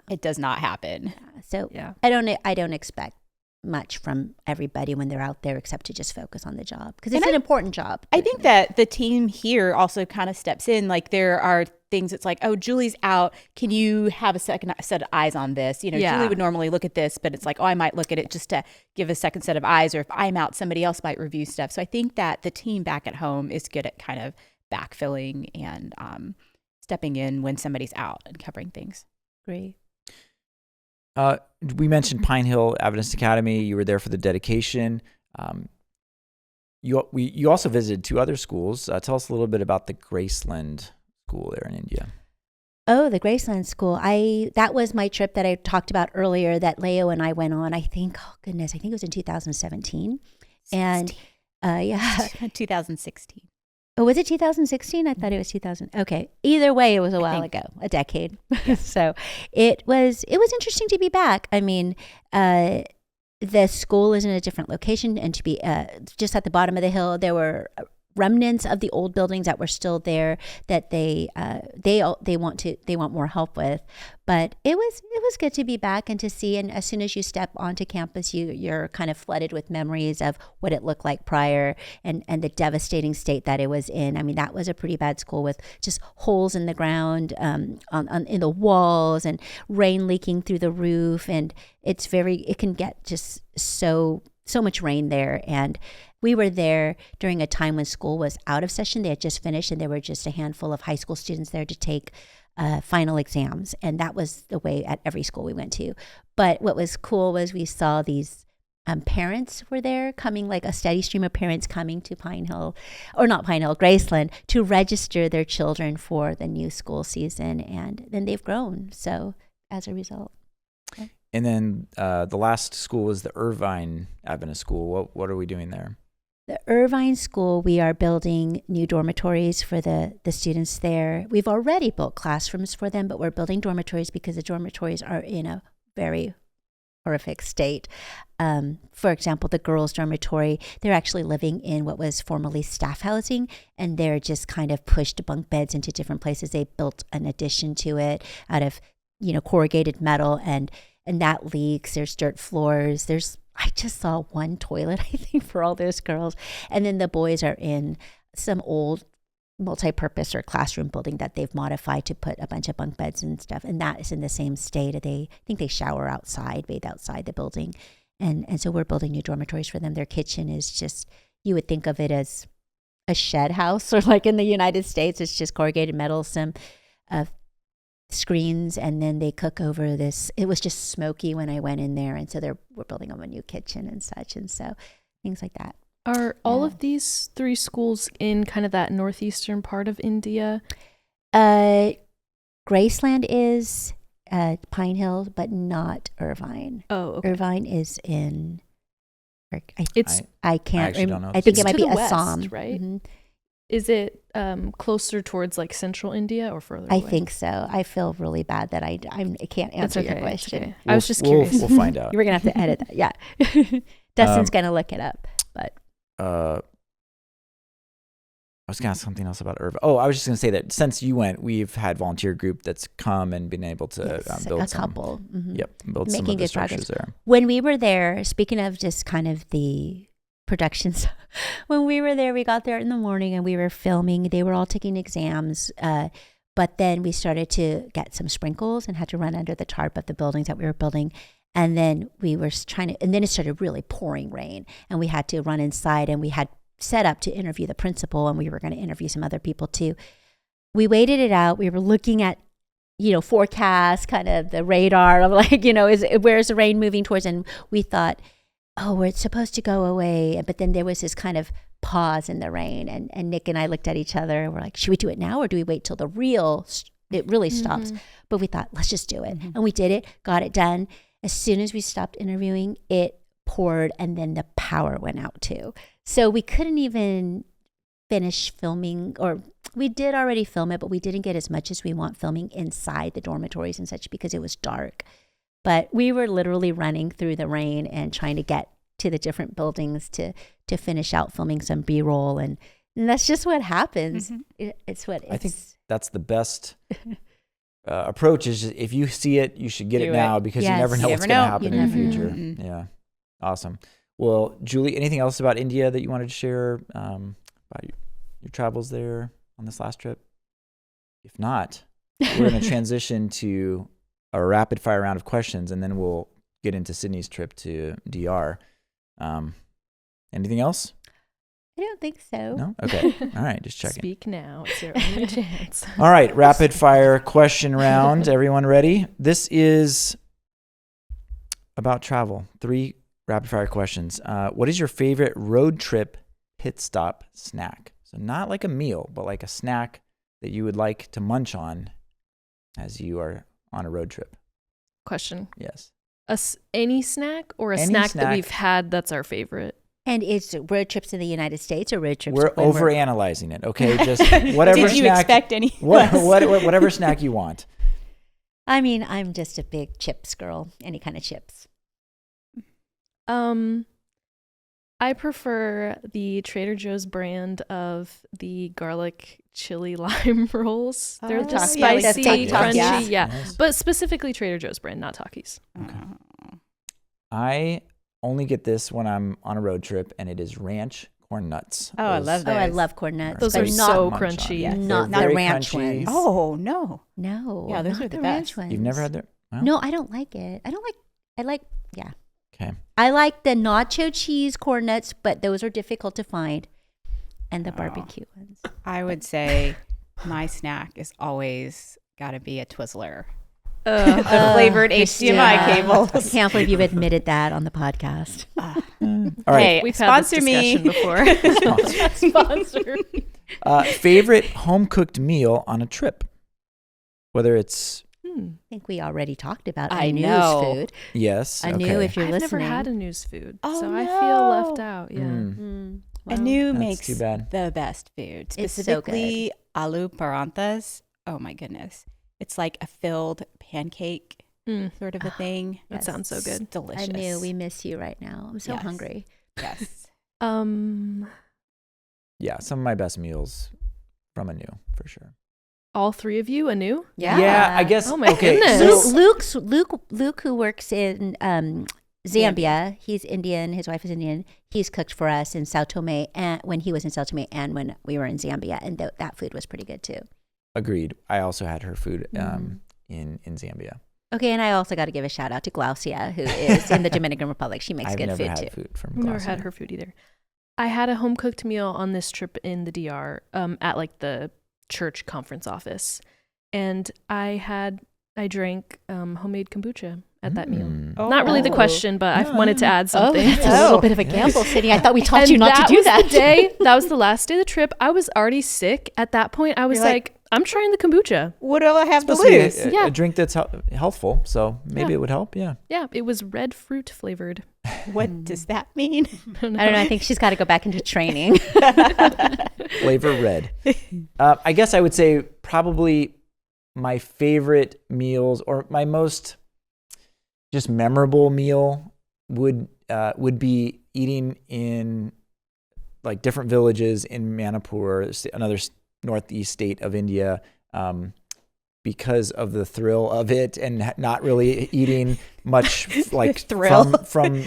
B: it does not happen.
C: So I don't expect much from everybody when they're out there, except to just focus on the job, because it's an important job.
B: I think that the team here also kind of steps in. There are things it's oh, Julie's out, can you have a second set of eyes on this? Julie would normally look at this, but it's I might look at it just to give a second set of eyes, or if I'm out, somebody else might review stuff. So I think that the team back at home is good at kind of backfilling and stepping in when somebody's out and covering things.
C: Great.
A: We mentioned Pine Hill Adventist Academy. You were there for the dedication. You also visited two other schools. Tell us a little bit about the Graceland School there in India.
C: Oh, the Graceland School. That was my trip that I talked about earlier that Leo and I went on. I think it was in 2017.
B: 16.
C: And
B: 2016.
C: Oh, was it 2016? I thought it was 2000. Okay. Either way, it was a while ago, a decade. So it was interesting to be back. I mean, the school is in a different location, and to be just at the bottom of the hill, there were remnants of the old buildings that were still there that they want more help with. But it was good to be back and to see. And as soon as you step onto campus, you're kind of flooded with memories of what it looked like prior and the devastating state that it was in. I mean, that was a pretty bad school with just holes in the ground, in the walls, and rain leaking through the roof. And it can get just so much rain there. And we were there during a time when school was out of session. They had just finished, and there were just a handful of high school students there to take final exams. And that was the way at every school we went to. But what was cool was we saw these parents were there coming, like a steady stream of parents coming to Graceland to register their children for the new school season. And then they've grown. So as a result.
A: And then the last school was the Irvine Adventist School. What are we doing there?
C: The Irvine School, we are building new dormitories for the students there. We've already built classrooms for them, but we're building dormitories because the dormitories are in a very horrific state. For example, the girls' dormitory, they're actually living in what was formerly staff housing, and they're just kind of pushed bunk beds into different places. They built an addition to it out of, corrugated metal, and that leaks. There's dirt floors. I just saw one toilet, I think, for all those girls. And then the boys are in some old multi-purpose or classroom building that they've modified to put a bunch of bunk beds and stuff. And that is in the same state. I think they shower outside, bathe outside the building. And so we're building new dormitories for them. Their kitchen is just, you would think of it as a shed house, or like in the United States, it's just corrugated metal, some screens, and then they cook over this. It was just smoky when I went in there, and so we're building them a new kitchen and such, and so things like that.
D: Are all of these three schools in kind of that northeastern part of India?
C: Graceland is Pine Hill, but not Irvine.
D: Oh, okay.
C: Irvine is in. I
A: can't remember.
C: I think
D: it's
C: it might be
D: west,
C: Assam,
D: right?
C: Mm-hmm.
D: Is it closer towards like central India or further
C: I
D: away?
C: think so. I feel really bad that I can't answer your question.
D: Okay. I was just curious.
A: We'll find out.
C: You were going to have to edit that. Yeah. Dustin's going to look it up. But
A: I was going to ask something else about Irvine. Oh, I was just going to say that since you went, we've had volunteer group that's come and been able to build
C: a couple. Mm-hmm.
A: Yep, build
C: Making
A: some of the
C: good
A: structures
C: progress.
A: there.
C: When we were there, speaking of just kind of the productions, when we were there, we got there in the morning and we were filming. They were all taking exams, but then we started to get some sprinkles and had to run under the tarp of the buildings that we were building. And then we were and then it started really pouring rain, and we had to run inside, and we had set up to interview the principal, and we were going to interview some other people too. We waited it out. We were looking at, forecast, kind of the radar of like, where's the rain moving towards? And we thought, oh, it's supposed to go away. But then there was this kind of pause in the rain, and Nick and I looked at each other, and we're like, should we do it now, or do we wait till it really stops? Mm-hmm. But we thought, let's just do it. Mm-hmm. And we did it, got it done. As soon as we stopped interviewing, it poured, and then the power went out too. So we couldn't even finish filming, or we did already film it, but we didn't get as much as we want filming inside the dormitories and such because it was dark. But we were literally running through the rain and trying to get to the different buildings to finish out filming some B-roll. And that's just what happens. Mm-hmm.
A: I think that's the best approach is just, if you see it, you should get it now because you never know what's going to happen in the future. Mm-hmm. Yeah. Awesome. Well, Julie, anything else about India that you wanted to share about your travels there on this last trip? If not, we're going to transition to a rapid fire round of questions, and then we'll get into Sydney's trip to DR. Anything else?
C: I don't think so.
A: No? Okay. All right. Just checking.
D: Speak now. It's your only chance.
A: All right. Rapid fire question round. Everyone ready? This is about travel. 3 rapid fire questions. What is your favorite road trip pit stop snack? So not like a meal, but like a snack that you would like to munch on as you are on a road trip.
D: Question.
A: Yes.
D: Any snack or a
A: Any
D: snack that we've had that's our favorite?
C: And it's road trips in the United States or road trips?
A: We're overanalyzing it, okay? Just whatever
B: Did
A: snack.
B: you expect any?
A: Whatever snack you want.
C: I mean, I'm just a big chips girl. Any kind of chips.
D: I I prefer the Trader Joe's brand of the garlic chili lime rolls. They're the
B: Oh,
C: yeah, like
D: spicy,
C: the Takis,
D: crunchy,
C: yeah.
A: Nice.
D: but specifically Trader Joe's brand, not Takis.
A: I only get this when I'm on a road trip, and it is ranch corn nuts.
B: Oh, I love
C: Oh, I
B: those.
C: love corn nuts.
D: Those
C: but
D: are
C: not,
D: so
A: munch on.
D: crunchy.
A: Yeah,
C: not
A: they're
C: the
A: very
C: ranch
A: crunchy.
C: ones.
B: Oh, no.
C: No.
B: Yeah, those
C: not
B: are the
C: ranch
B: best.
C: ones.
A: You've never had their? Well,
C: No, I don't like it. Yeah.
A: Okay.
C: I like the nacho cheese corn nuts, but those are difficult to find. And the barbecue ones.
B: I would say my snack is always got to be a Twizzler.
D: Uh,
B: The flavored HDMI
C: Christina.
B: cables.
C: I can't believe you've admitted that on the podcast.
A: All right.
B: Hey,
D: we've had
B: sponsor
D: this
B: me.
D: discussion before. Sponsor me.
A: Favorite home cooked meal on a trip, whether it's
C: I think we already talked about
B: I
C: a news
B: know.
C: food.
A: yes.
C: I
A: okay.
C: knew if you're
D: I've
C: listening.
D: never had a news food,
B: Oh,
D: so I
B: no.
D: feel left out. Yeah.
A: Mm.
B: A new
A: That's
B: makes
A: too bad.
B: the best food.
C: It's so
B: Specifically, aloo paranthas. Oh my goodness. It's like a filled pancake
D: Mm.
B: sort of a thing.
D: That
C: Yes.
D: sounds so
B: It's
D: good.
B: delicious.
C: I knew we miss you right now. I'm so
B: Yes.
C: hungry.
B: Yes.
A: Yeah, some of my best meals from a new for sure.
D: All three of you anew?
A: Yeah, I guess.
D: Oh my
A: okay,
D: goodness.
A: so-
C: Luke, who works in Zambia, he's Indian. His wife is Indian. He's cooked for us in Sao Tome, and when he was in Sao Tome, and when we were in Zambia, and that food was pretty good too.
A: Agreed. I also had her food
C: Mm.
A: in Zambia.
C: Okay, and I also got to give a shout out to Glaucia, who is in the Dominican Republic. She makes
A: I've
C: good
A: never
C: food
A: had
C: too.
A: food from
D: I've never
A: Glacier.
D: had her food either. I had a home cooked meal on this trip in the DR at like the church conference office. And I drank homemade kombucha at that meal.
A: Mm.
D: Not really the
B: Oh.
D: question, but I
A: No,
D: wanted to
A: no.
D: add something.
C: that's a little bit of a gamble, Sydney. I thought we taught
D: And
C: you not to do
D: was
C: that.
D: the day. That was the last day of the trip. I was already sick at that point. I was
B: You're like,
D: like, I'm trying the kombucha.
B: What do I have to
A: Supposed to be
B: lose?
D: Yeah.
A: a drink that's healthful, so maybe
D: Yeah.
A: it would help. Yeah.
D: Yeah, it was red fruit flavored.
B: What does that mean?
D: I don't know.
C: I don't know. I think she's got to go back into training.
A: Flavor red. I guess I would say probably my favorite meals or my most just memorable meal would be eating in like different villages in Manipur, another northeast state of India, because of the thrill of it and not really eating much like
B: Thrill.
A: from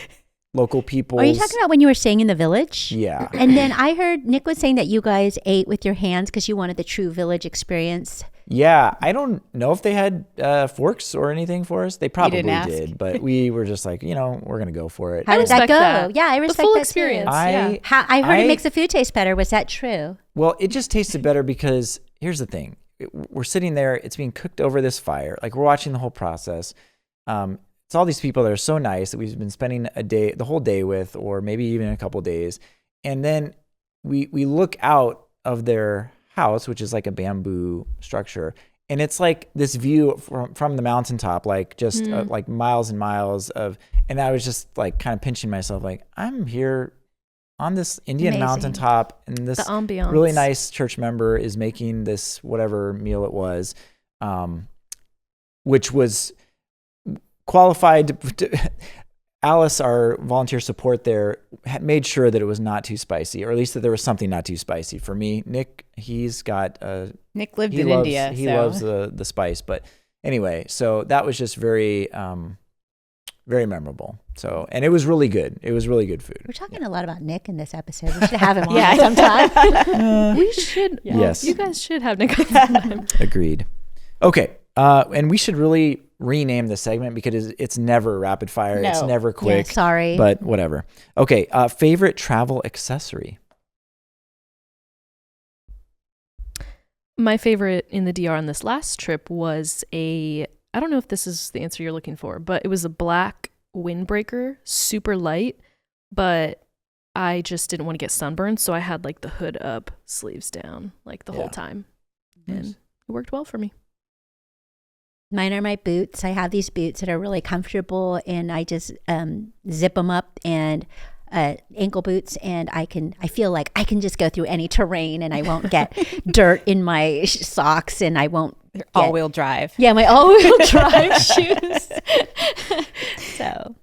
A: local people.
C: Are you talking about when you were staying in the village?
A: Yeah.
C: And then I heard Nick was saying that you guys ate with your hands because you wanted the true village experience.
A: Yeah, I don't know if they had forks or anything for us. They probably
B: didn't ask?
A: did, but we were just like, we're gonna go for it.
C: How did that
D: respect
C: go?
D: that.
C: Yeah, I
D: The
C: respect
D: full
C: that
D: experience.
C: Too.
A: I
C: I heard
A: I-
C: it makes the food taste better. Was that true?
A: Well, it just tasted better because here's the thing: we're sitting there, it's being cooked over this fire, like we're watching the whole process. It's all these people that are so nice that we've been spending the whole day with, or maybe even a couple days, and then we look out of their house, which is like a bamboo structure. And it's like this view from the mountaintop, like just like miles and miles of, and I was just like kind of pinching myself, like I'm here on this Indian
C: Amazing.
A: mountaintop, and this
D: The ambiance.
A: really nice church member is making this whatever meal it was, which was qualified. Alice, our volunteer support there, had made sure that it was not too spicy, or at least that there was something not too spicy. For me, Nick, he's got
B: Nick lived
A: he
B: in
A: loves,
B: India.
A: He
B: so.
A: loves the spice. But anyway, so that was just very, very memorable. So, and it was really good. It was really good food.
C: We're talking a lot about Nick in this episode. We should have him on
B: Yeah.
C: sometime.
D: We should.
B: Yeah.
D: Well,
A: Yes.
D: You guys should have Nick on sometime.
A: Agreed. Okay. And we should really rename the segment because it's never rapid fire. It's
B: No.
A: never
C: Yeah,
A: quick.
C: sorry.
A: But whatever. Okay. Favorite travel accessory?
D: My favorite in the DR on this last trip was I don't know if this is the answer you're looking for, but it was a black windbreaker, super light, but I just didn't want to get sunburned, so I had like the hood up, sleeves down, like the
A: Yeah.
D: whole time. And it worked well for me.
C: Mine are my boots. I have these boots that are really comfortable, and I just zip them up, and ankle boots, and I feel like I can just go through any terrain, and I won't get dirt in my socks, and I won't get
B: All-wheel drive.
C: Yeah, my all-wheel drive shoes. So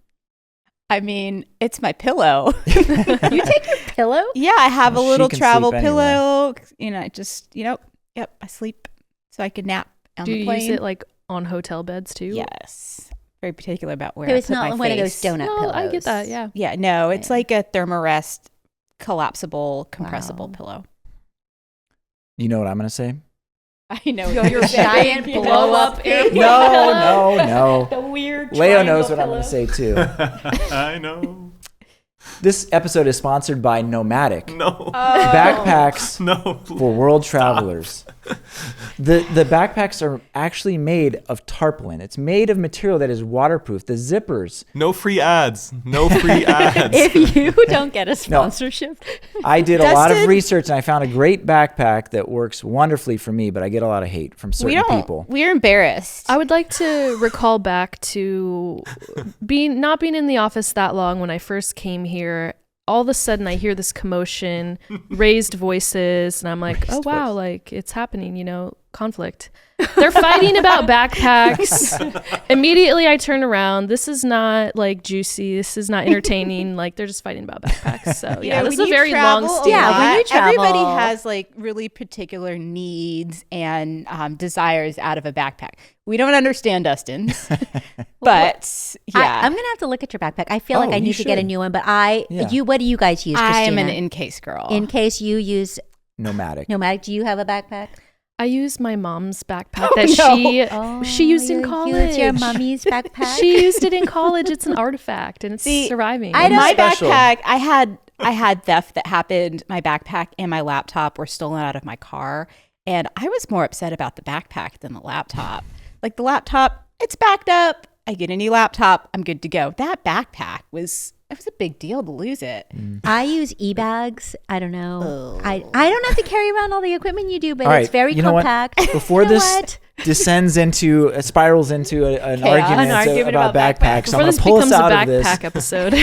B: I mean, it's my pillow.
C: You take your pillow?
B: Yeah, I have
A: Well,
B: a little
A: she can
B: travel
A: sleep
B: pillow. I just, yep, I sleep so I can nap on
D: Do
B: the
D: you
B: plane.
D: use it like on hotel beds too?
B: Yes. Very particular about where
C: So
B: I
C: it's
B: put
C: not
B: my
C: one of
B: face.
C: those donut
D: No,
C: pillows.
D: I get that. Yeah.
B: Yeah, no, it's
C: Yeah.
B: like a thermarest collapsible, compressible
C: Wow.
B: pillow.
A: You know what I'm going to say?
B: I know.
C: Your giant blow-up airplane
A: No.
C: The weird
A: Leo
C: triangle
A: knows what I'm
C: pillow.
A: going to say too.
E: I know.
A: This episode is sponsored by Nomadic.
E: No.
A: Backpacks
E: No.
A: for world travelers. The backpacks are actually made of tarpaulin. It's made of material that is waterproof. The zippers.
E: No free ads. No free ads.
C: If you don't get a sponsorship,
A: I did a lot of
B: Dustin-
A: research and I found a great backpack that works wonderfully for me, but I get a lot of hate from certain people.
B: We're embarrassed.
D: I would like to recall back to not being in the office that long when I first came here. All of a sudden I hear this commotion, raised voices, and I'm like, oh wow, like it's happening, conflict. They're fighting about backpacks. Immediately I turn around. This is not like juicy. This is not entertaining. Like they're just fighting about backpacks. So yeah, this is a very long story.
C: Yeah, when you travel-
B: everybody has like really particular needs and desires out of a backpack. We don't understand Dustin's, but yeah,
C: I'm gonna have to look at your backpack. I feel like I
A: you
C: need to get a
A: should.
C: new one, but
A: Yeah.
C: what do you guys use, Christina?
B: I'm an in case girl.
C: In case you use
A: Nomadic.
C: Nomadic, do you have a backpack?
D: I use my mom's backpack that she used in college.
C: Use your mommy's backpack.
D: She used it in college. It's an artifact and it's surviving.
B: My
A: special.
B: backpack, I had theft that happened. My backpack and my laptop were stolen out of my car, and I was more upset about the backpack than the laptop. Like the laptop, it's backed up. I get a new laptop. I'm good to go. That backpack was a big deal to lose it.
C: I use e-bags. I don't know. I don't have to carry around all the equipment you do, but
A: All
C: it's
A: right,
C: very
A: you know what?
C: compact.
A: Before
C: You know
A: this
C: what?
A: spirals into an argument about backpacks,
D: Before
A: I'm going
D: this
A: to pull us
D: becomes a
A: out of this.
D: backpack episode.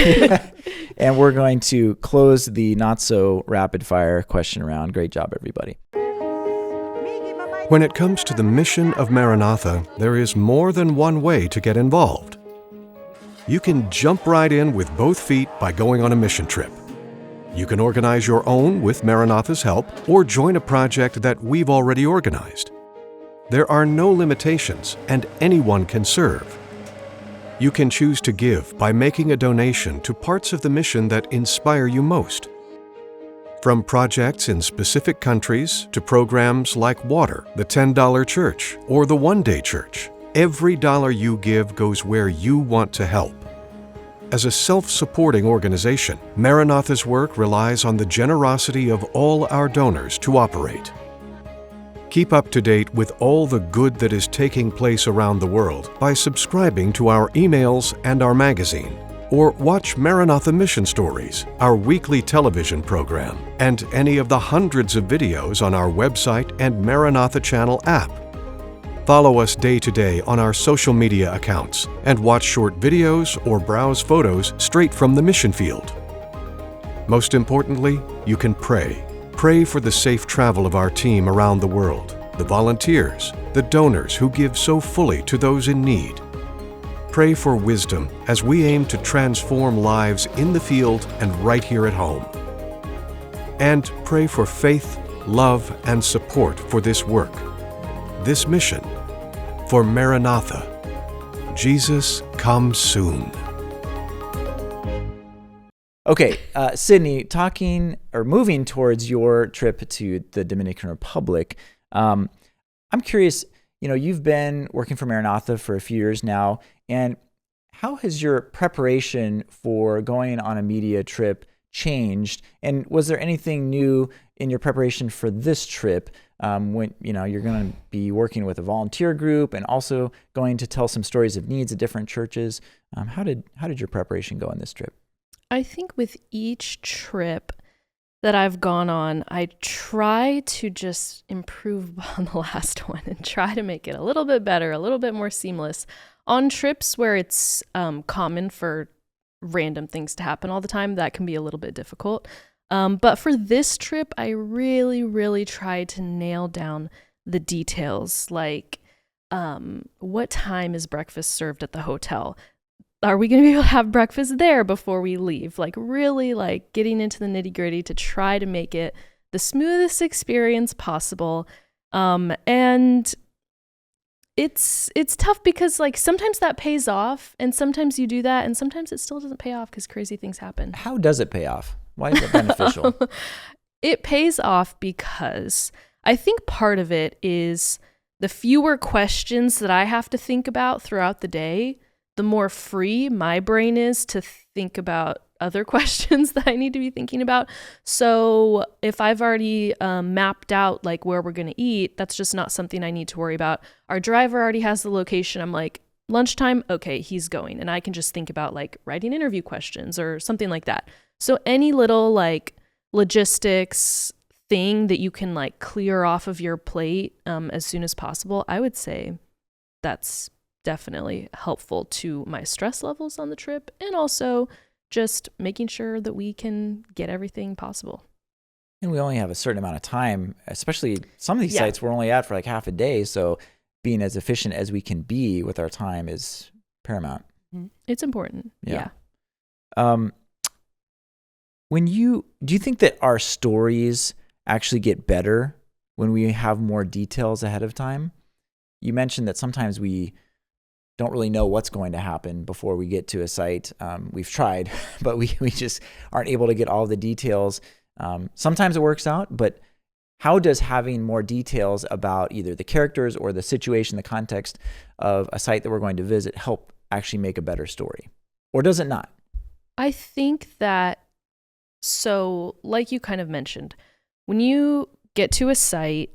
A: And we're going to close the not so rapid fire question round. Great job, everybody.
F: When it comes to the mission of Maranatha, there is more than one way to get involved. You can jump right in with both feet by going on a mission trip. You can organize your own with Maranatha's help, or join a project that we've already organized. There are no limitations, and anyone can serve. You can choose to give by making a donation to parts of the mission that inspire you most. From projects in specific countries to programs like Water, the $10 Church, or the One Day Church, every dollar you give goes where you want to help. As a self-supporting organization, Maranatha's work relies on the generosity of all our donors to operate. Keep up to date with all the good that is taking place around the world by subscribing to our emails and our magazine. Or watch Maranatha Mission Stories, our weekly television program, and any of the hundreds of videos on our website and Maranatha Channel app. Follow us day to day on our social media accounts and watch short videos or browse photos straight from the mission field. Most importantly, you can pray. Pray for the safe travel of our team around the world, the volunteers, the donors who give so fully to those in need. Pray for wisdom as we aim to transform lives in the field and right here at home. And pray for faith, love, and support for this work, this mission, for Maranatha. Jesus, come soon.
A: Okay, Sydney, moving towards your trip to the Dominican Republic, I'm curious, you've been working for Maranatha for a few years now, and how has your preparation for going on a media trip changed? And was there anything new in your preparation for this trip when you're going to be working with a volunteer group and also going to tell some stories of needs at different churches? How did your preparation go on this trip?
D: I think with each trip that I've gone on, I try to just improve on the last one and try to make it a little bit better, a little bit more seamless. On trips where it's common for random things to happen all the time, that can be a little bit difficult. But for this trip, I really, really tried to nail down the details, like what time is breakfast served at the hotel? are we going to be able to have breakfast there before we leave? Like really like getting into the nitty gritty to try to make it the smoothest experience possible. And it's tough because like sometimes that pays off and sometimes you do that and sometimes it still doesn't pay off because crazy things happen.
A: How does it pay off? Why is it beneficial?
D: It pays off because I think part of it is the fewer questions that I have to think about throughout the day, the more free my brain is to think about other questions that I need to be thinking about. So if I've already mapped out like where we're going to eat, that's just not something I need to worry about. Our driver already has the location. I'm like, lunchtime, okay, he's going. And I can just think about like writing interview questions or something like that. So any little like logistics thing that you can like clear off of your plate as soon as possible, I would say that's definitely helpful to my stress levels on the trip and also just making sure that we can get everything possible.
A: And we only have a certain amount of time, especially some of these sites we're only at for like half a day. So being as efficient as we can be with our time is paramount.
D: It's important. Yeah.
A: Do you think that our stories actually get better when we have more details ahead of time? You mentioned that sometimes we don't really know what's going to happen before we get to a site. We've tried, but we just aren't able to get all the details. Sometimes it works out, but how does having more details about either the characters or the situation, the context of a site that we're going to visit help actually make a better story? Or does it not?
D: I think that, so like you kind of mentioned, when you get to a site,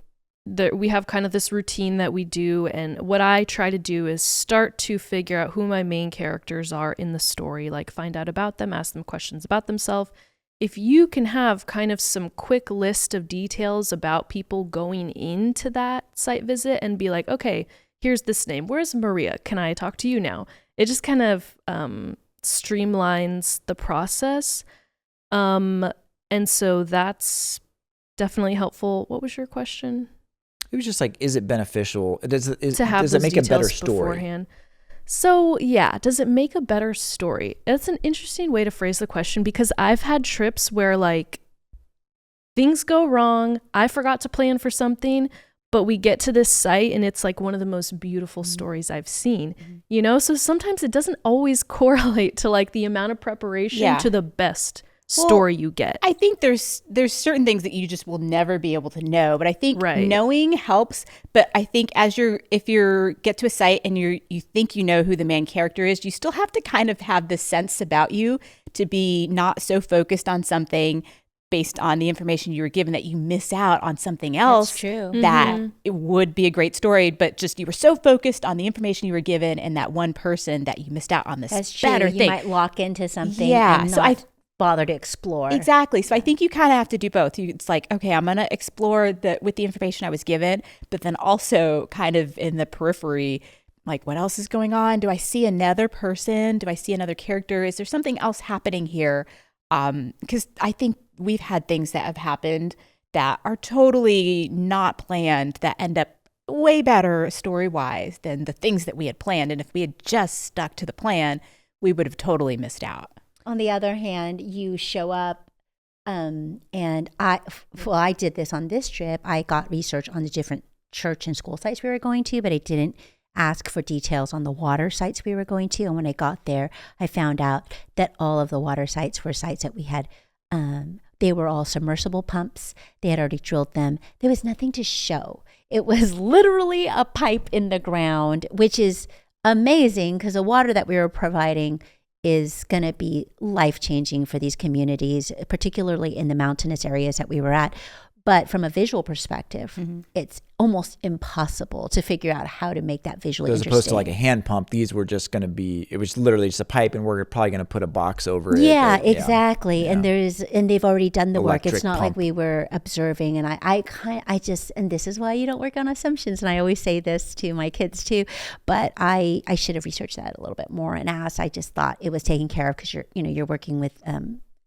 D: we have kind of this routine that we do, and what I try to do is start to figure out who my main characters are in the story, like find out about them, ask them questions about themselves. If you can have kind of some quick list of details about people going into that site visit and be like, okay, here's this name. Where's Maria? Can I talk to you now? It just kind of streamlines the process. And so that's definitely helpful. What was your question?
A: It was just like, is it beneficial? Does it
D: those
A: make a better
D: details
A: story?
D: Beforehand? So yeah, does it make a better story? That's an interesting way to phrase the question because I've had trips where like things go wrong. I forgot to plan for something, but we get to this site and it's like one of the most beautiful stories I've seen, you know? So sometimes it doesn't always correlate to like the amount of preparation to the best story you get.
B: I think there's certain things that you just will never be able to know, but I think knowing helps. But I think if you get to a site and you think you know who the main character is, you still have to kind of have this sense about you to be not so focused on something based on the information you were given that you miss out on something else.
C: That's true.
B: That it would be a great story, but just you were so focused on the information you were given and that one person that you missed out on this better thing.
C: You might lock into something and
B: so
C: not bother to explore.
B: Exactly. So I think you kind of have to do both. It's like, okay, I'm going to explore with the information I was given, but then also kind of in the periphery, like what else is going on? Do I see another person? Do I see another character? Is there something else happening here? Because I think we've had things that have happened that are totally not planned that end up way better story-wise than the things that we had planned. And if we had just stuck to the plan, we would have totally missed out.
C: On the other hand, you show up, and I did this on this trip. I got research on the different church and school sites we were going to, but I didn't ask for details on the water sites we were going to. And when I got there, I found out that all of the water sites were sites that we had, they were all submersible pumps. They had already drilled them. There was nothing to show. It was literally a pipe in the ground, which is amazing because the water that we were providing is going to be life-changing for these communities, particularly in the mountainous areas that we were at. But from a visual perspective, it's almost impossible to figure out how to make that visually
A: interesting. As opposed to like a hand pump, these were just going to be, it was literally just a pipe and we're probably going to put a box over it.
C: Yeah, exactly. Yeah. And they've already done the
A: Electric
C: work. It's not
A: pump.
C: like we were observing. And and this is why you don't work on assumptions. And I always say this to my kids too, but I should have researched that a little bit more and asked. I just thought it was taken care of because you're working with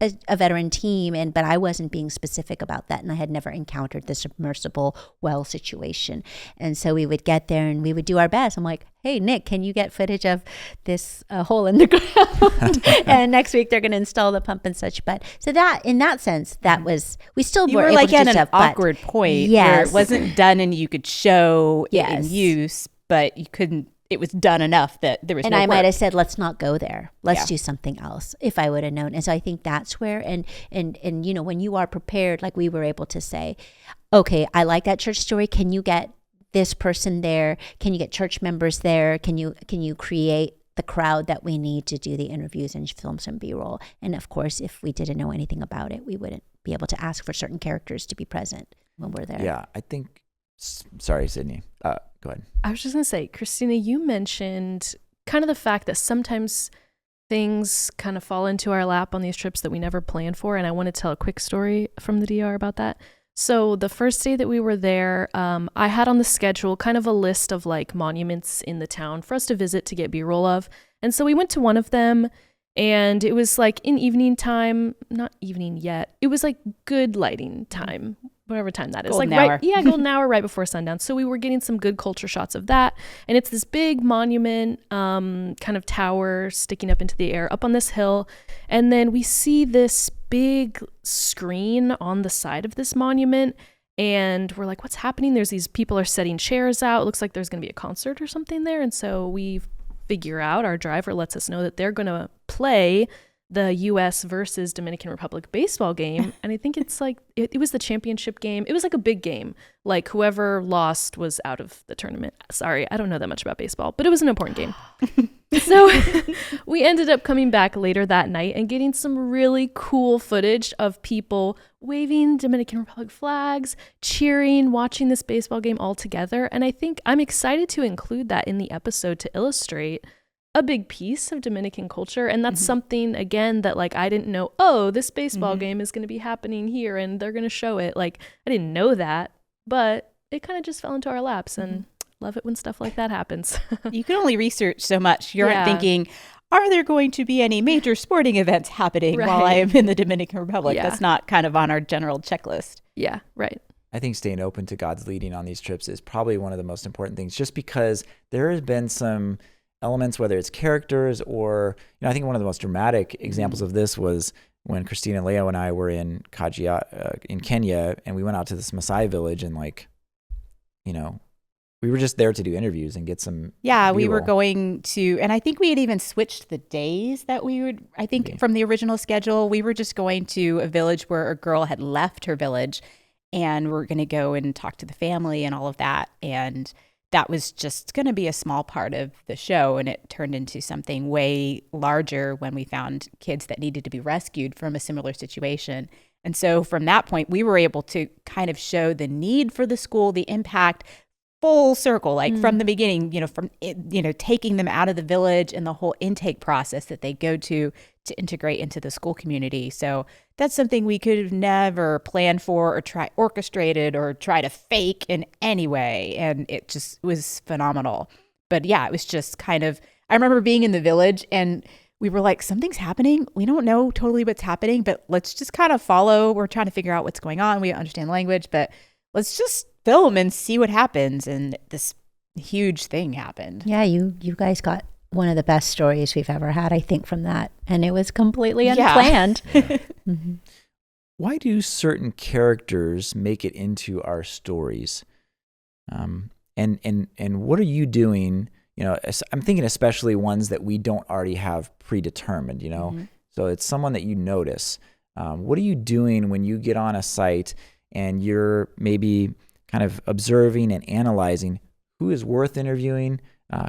C: a veteran team, but I wasn't being specific about that, and I had never encountered the submersible well situation. And so we would get there and we would do our best. I'm like, hey, Nick, can you get footage of this hole in the ground? And next week they're going to install the pump and such. But so that, in that sense, that was, we still
B: You
C: were
B: were
C: able
B: like
C: to do
B: at an
C: stuff,
B: awkward point where
C: Yes.
B: it wasn't done and you could show it in
C: Yes.
B: use, but you couldn't. It was done enough that there was
C: and
B: no
C: I might
B: work.
C: have said, let's not go there. Let's
B: Yeah.
C: do something else if I would have known. And so I think that's where, and you know, when you are prepared, like we were able to say, okay, I like that church story. Can you get this person there? Can you get church members there? Can you create the crowd that we need to do the interviews and film some B-roll? And of course, if we didn't know anything about it, we wouldn't be able to ask for certain characters to be present when we're there.
A: Yeah, I think. Sorry, Sydney. Go ahead.
D: I was just going to say, Christina, you mentioned kind of the fact that sometimes things kind of fall into our lap on these trips that we never planned for. And I want to tell a quick story from the DR about that. So the first day that we were there, I had on the schedule kind of a list of like monuments in the town for us to visit to get B-roll of. And so we went to one of them, and it was like in evening time, not evening yet. It was like good lighting time, whatever time that is.
B: Golden
D: like
B: hour.
D: right, yeah, golden hour right before sundown. So we were getting some good culture shots of that. And it's this big monument, kind of tower sticking up into the air up on this hill. And then we see this big screen on the side of this monument. And we're like, what's happening? There's these people are setting chairs out. It looks like there's going to be a concert or something there. And so we figure out, our driver lets us know that they're going to play the U.S. versus Dominican Republic baseball game. And I think it's like, it was the championship game. It was like a big game. Like whoever lost was out of the tournament. Sorry, I don't know that much about baseball, but it was an important game. So we ended up coming back later that night and getting some really cool footage of people waving Dominican Republic flags, cheering, watching this baseball game all together. And I think I'm excited to include that in the episode to illustrate a big piece of Dominican culture. And that's something, again, that like I didn't know, oh, this baseball game is going to be happening here and they're going to show it. Like I didn't know that, but it kind of just fell into our laps, and love it when stuff like that happens.
B: You can only research so much. You're
D: Yeah.
B: thinking, are there going to be any major sporting events happening while I
D: Right.
B: am in the Dominican Republic?
D: Yeah.
B: That's not kind of on our general checklist.
D: Yeah, right.
A: I think staying open to God's leading on these trips is probably one of the most important things, just because there has been some elements, whether it's characters or, I think one of the most dramatic examples of this was when Christina, Leo, and I were in in Kenya, and we went out to this Maasai village, and we were just there to do interviews and get some
B: Yeah, we were
A: B-roll.
B: going to, and I think we had even switched the days that we would, I think from the original schedule, we were just going to a village where a girl had left her village, and we're going to go and talk to the family and all of that. And that was just going to be a small part of the show. And it turned into something way larger when we found kids that needed to be rescued from a similar situation. And so from that point, we were able to kind of show the need for the school, the impact, full circle, like from the beginning, taking them out of the village and the whole intake process that they go to integrate into the school community. So that's something we could have never planned for or try orchestrated or try to fake in any way. And it just was phenomenal. But yeah, it was just kind of, I remember being in the village and we were like, something's happening. We don't know totally what's happening, but let's just kind of follow. We're trying to figure out what's going on. We understand language, but let's just film and see what happens. And this huge thing happened.
C: Yeah, you guys got one of the best stories we've ever had, I think, from that. And it was completely
B: Yeah.
C: unplanned.
A: Why do certain characters make it into our stories? And what are you doing? I'm thinking especially ones that we don't already have predetermined, So it's someone that you notice. What are you doing when you get on a site and you're maybe kind of observing and analyzing who is worth interviewing,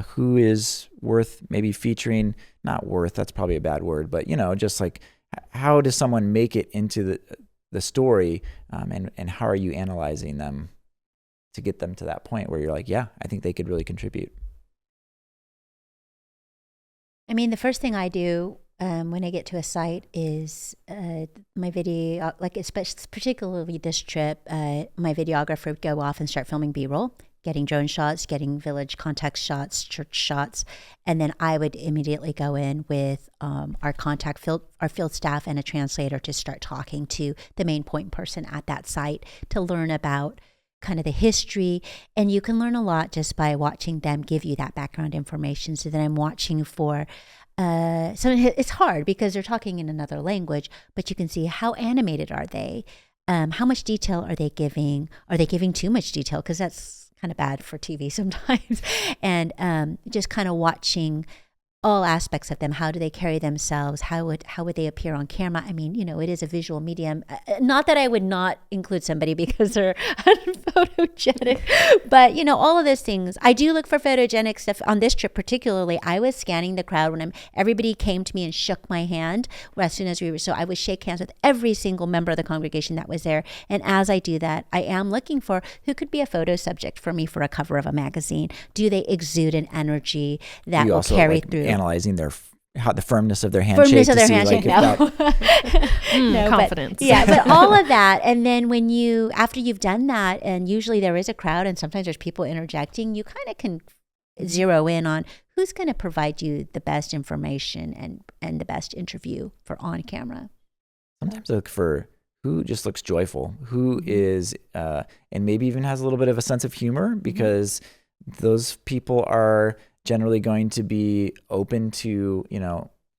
A: who is worth maybe featuring, not worth, that's probably a bad word, but, just like how does someone make it into the story, and how are you analyzing them to get them to that point where you're like, yeah, I think they could really contribute?
C: I mean, the first thing I do when I get to a site is my video, like especially particularly this trip, my videographer would go off and start filming B-roll. getting drone shots, getting village context shots, church shots, and then I would immediately go in with our field staff and a translator to start talking to the main point person at that site to learn about kind of the history. And you can learn a lot just by watching them give you that background information. So then I'm watching for so it's hard because they're talking in another language, but you can see how animated are they? How much detail are they giving? Are they giving too much detail? Because that's kind of bad for TV sometimes. And just kind of watching all aspects of them. How do they carry themselves? How would they appear on camera? I mean, it is a visual medium. Not that I would not include somebody because they're unphotogenic, but all of those things. I do look for photogenic stuff on this trip. Particularly, I was scanning the crowd when everybody came to me and shook my hand as soon as so I would shake hands with every single member of the congregation that was there. And as I do that, I am looking for who could be a photo subject for me for a cover of a magazine. Do they exude an energy that will carry through?
A: Analyzing the firmness of their handshake.
D: Confidence.
C: But all of that. And then after you've done that, and usually there is a crowd and sometimes there's people interjecting, you kind of can zero in on who's going to provide you the best information and the best interview for on camera.
A: Sometimes I look for who just looks joyful, who is, and maybe even has a little bit of a sense of humor, because those people are generally going to be open to,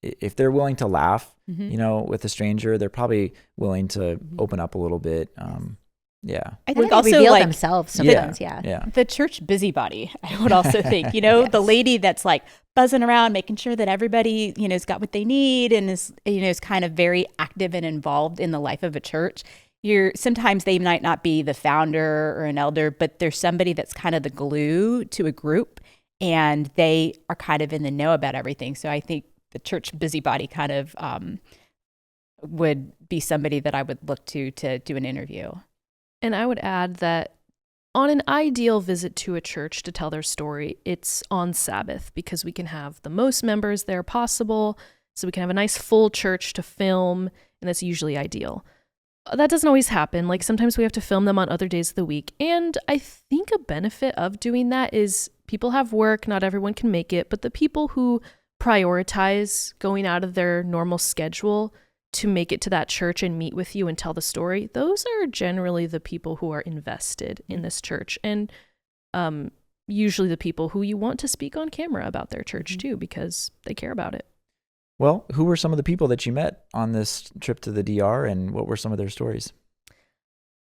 A: if they're willing to laugh, with a stranger, they're probably willing to open up a little bit.
B: I think also
C: reveal themselves sometimes.
B: The church busybody, I would also think, the lady that's like buzzing around, making sure that everybody, has got what they need and is kind of very active and involved in the life of a church. Sometimes they might not be the founder or an elder, but there's somebody that's kind of the glue to a group, and they are kind of in the know about everything. So I think the church busybody kind of would be somebody that I would look to do an interview.
D: And I would add that on an ideal visit to a church to tell their story, it's on Sabbath, because we can have the most members there possible, so we can have a nice full church to film, and that's usually ideal. That doesn't always happen. Like sometimes we have to film them on other days of the week. And I think a benefit of doing that is people have work, not everyone can make it, but the people who prioritize going out of their normal schedule to make it to that church and meet with you and tell the story, those are generally the people who are invested in this church. And usually the people who you want to speak on camera about their church too, because they care about it.
A: Well, who were some of the people that you met on this trip to the DR, and what were some of their stories?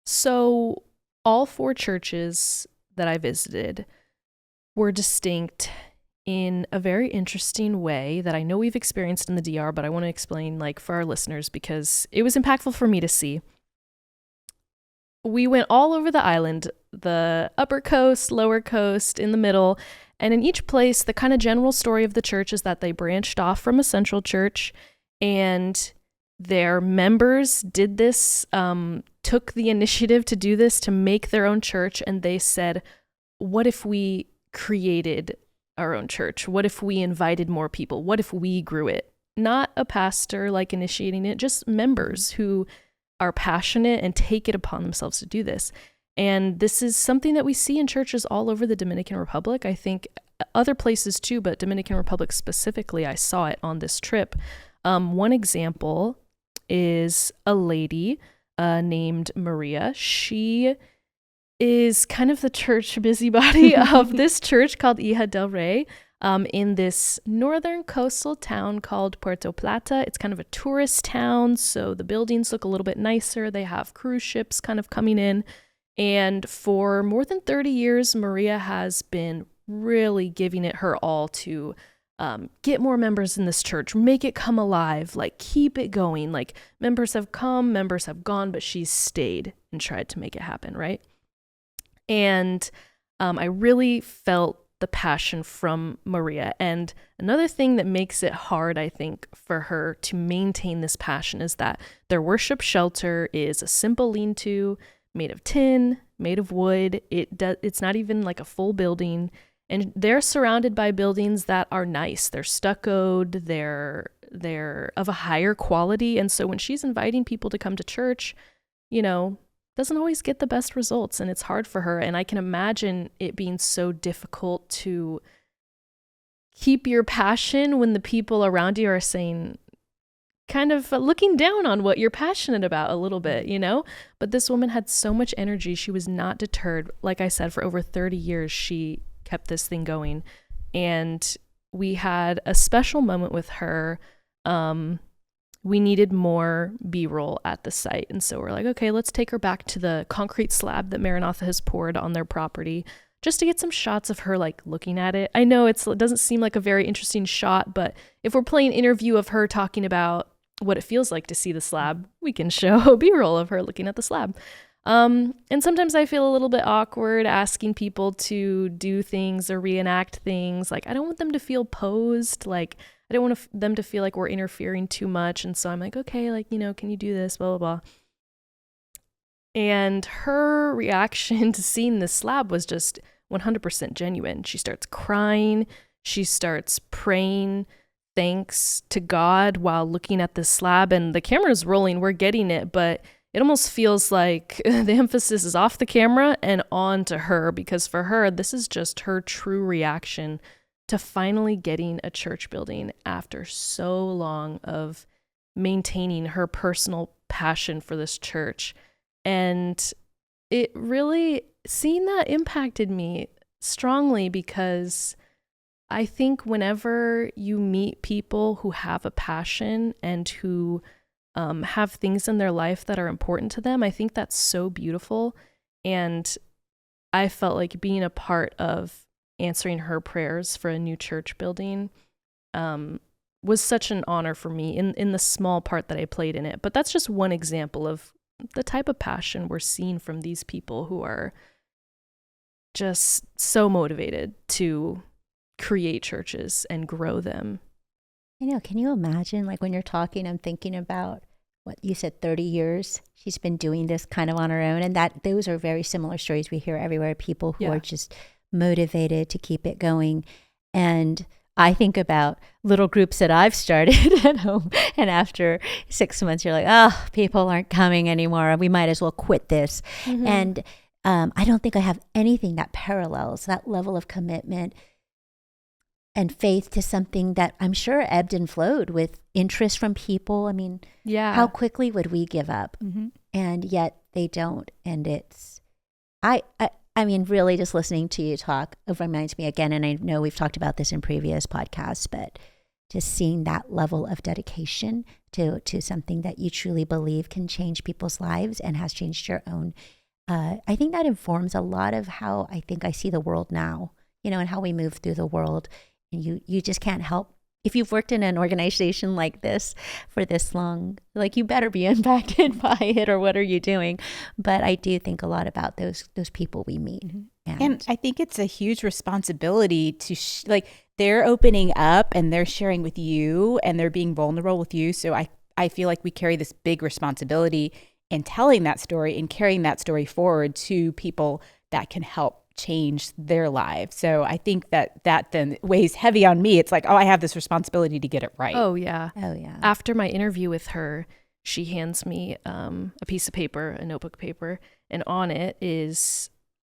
D: So all 4 churches that I visited were distinct in a very interesting way that I know we've experienced in the DR, but I want to explain for our listeners because it was impactful for me to see. We went all over the island, the upper coast, lower coast, in the middle, and in each place, the kind of general story of the church is that they branched off from a central church, and their members did this, took the initiative to do this, to make their own church, and they said, what if we created our own church? What if we invited more people? What if we grew it? Not a pastor initiating it, just members who are passionate and take it upon themselves to do this. And this is something that we see in churches all over the Dominican Republic. I think other places too, but Dominican Republic specifically, I saw it on this trip. One example is a lady named Maria. She is kind of the church busybody of this church called Hija del Rey in this northern coastal town called Puerto Plata. It's kind of a tourist town, so the buildings look a little bit nicer. They have cruise ships kind of coming in. And for more than 30 years, Maria has been really giving it her all to get more members in this church, make it come alive, keep it going. Members have come, members have gone, but she's stayed and tried to make it happen, right? And I really felt the passion from Maria. And another thing that makes it hard, I think, for her to maintain this passion is that their worship shelter is a simple lean-to made of tin, made of wood. It's not even a full building. And they're surrounded by buildings that are nice. They're stuccoed, they're of a higher quality. And so when she's inviting people to come to church, doesn't always get the best results, and it's hard for her. And I can imagine it being so difficult to keep your passion when the people around you are saying, kind of looking down on what you're passionate about a little bit, you know? But this woman had so much energy. She was not deterred. Like I said, for over 30 years, she kept this thing going. And we had a special moment with her. We needed more B-roll at the site. And so we're like, okay, let's take her back to the concrete slab that Maranatha has poured on their property just to get some shots of her like looking at it. I know it doesn't seem like a very interesting shot, but if we're playing an interview of her talking about what it feels like to see the slab, we can show B-roll of her looking at the slab. And sometimes I feel a little bit awkward asking people to do things or reenact things. Like, I don't want them to feel posed. Like, I don't want them to feel like we're interfering too much. And so I'm like, okay, like, you know, can you do this, blah, blah, blah. And her reaction to seeing this slab was just 100% genuine. She starts crying. She starts praying thanks to God while looking at this slab, and the camera's rolling. We're getting it, but it almost feels like the emphasis is off the camera and on to her, because for her, this is just her true reaction to finally getting a church building after so long of maintaining her personal passion for this church. And it really, seeing that impacted me strongly, because I think whenever you meet people who have a passion and who have things in their life that are important to them, I think that's so beautiful. And I felt like being a part of answering her prayers for a new church building was such an honor for me in the small part that I played in it. But that's just one example of the type of passion we're seeing from these people who are just so motivated to create churches and grow them.
C: I know. Can you imagine, like when you're talking, I'm thinking about what you said, 30 years she's been doing this kind of on her own. And that those are very similar stories we hear everywhere. People who are just motivated to keep it going. And I think about little groups that I've started at home. And after 6 months, you're like, oh, people aren't coming anymore. We might as well quit this. Mm-hmm. And I don't think I have anything that parallels that level of commitment and faith to something that I'm sure ebbed and flowed with interest from people. I mean, how quickly would we give up? Mm-hmm. And yet they don't. And it's, I mean, really just listening to you talk reminds me again, and I know we've talked about this in previous podcasts, but just seeing that level of dedication to something that you truly believe can change people's lives and has changed your own. I think that informs a lot of how I think I see the world now, you know, and how we move through the world. And you just can't help, if you've worked in an organization like this for this long, like you better be impacted by it, or what are you doing? But I do think a lot about those people we meet. Mm-hmm.
B: And I think it's a huge responsibility to like they're opening up and they're sharing with you and they're being vulnerable with you. So I feel like we carry this big responsibility in telling that story and carrying that story forward to people that can help change their lives. So I think that then weighs heavy on me. It's like, oh, I have this responsibility to get it right.
D: Oh yeah. After my interview with her, she hands me a piece of paper, a notebook paper, and on it is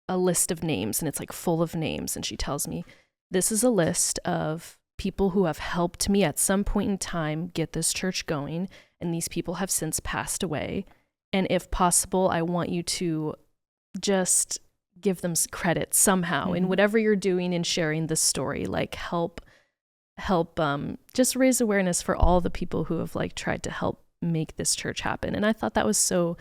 D: a list of names, and it's like full of names. And she tells me, this is a list of people who have helped me at some point in time get this church going, and these people have since passed away. And if possible, I want you to just give them credit somehow in whatever you're doing in sharing this story, like help just raise awareness for all the people who have like tried to help make this church happen. And I thought that was so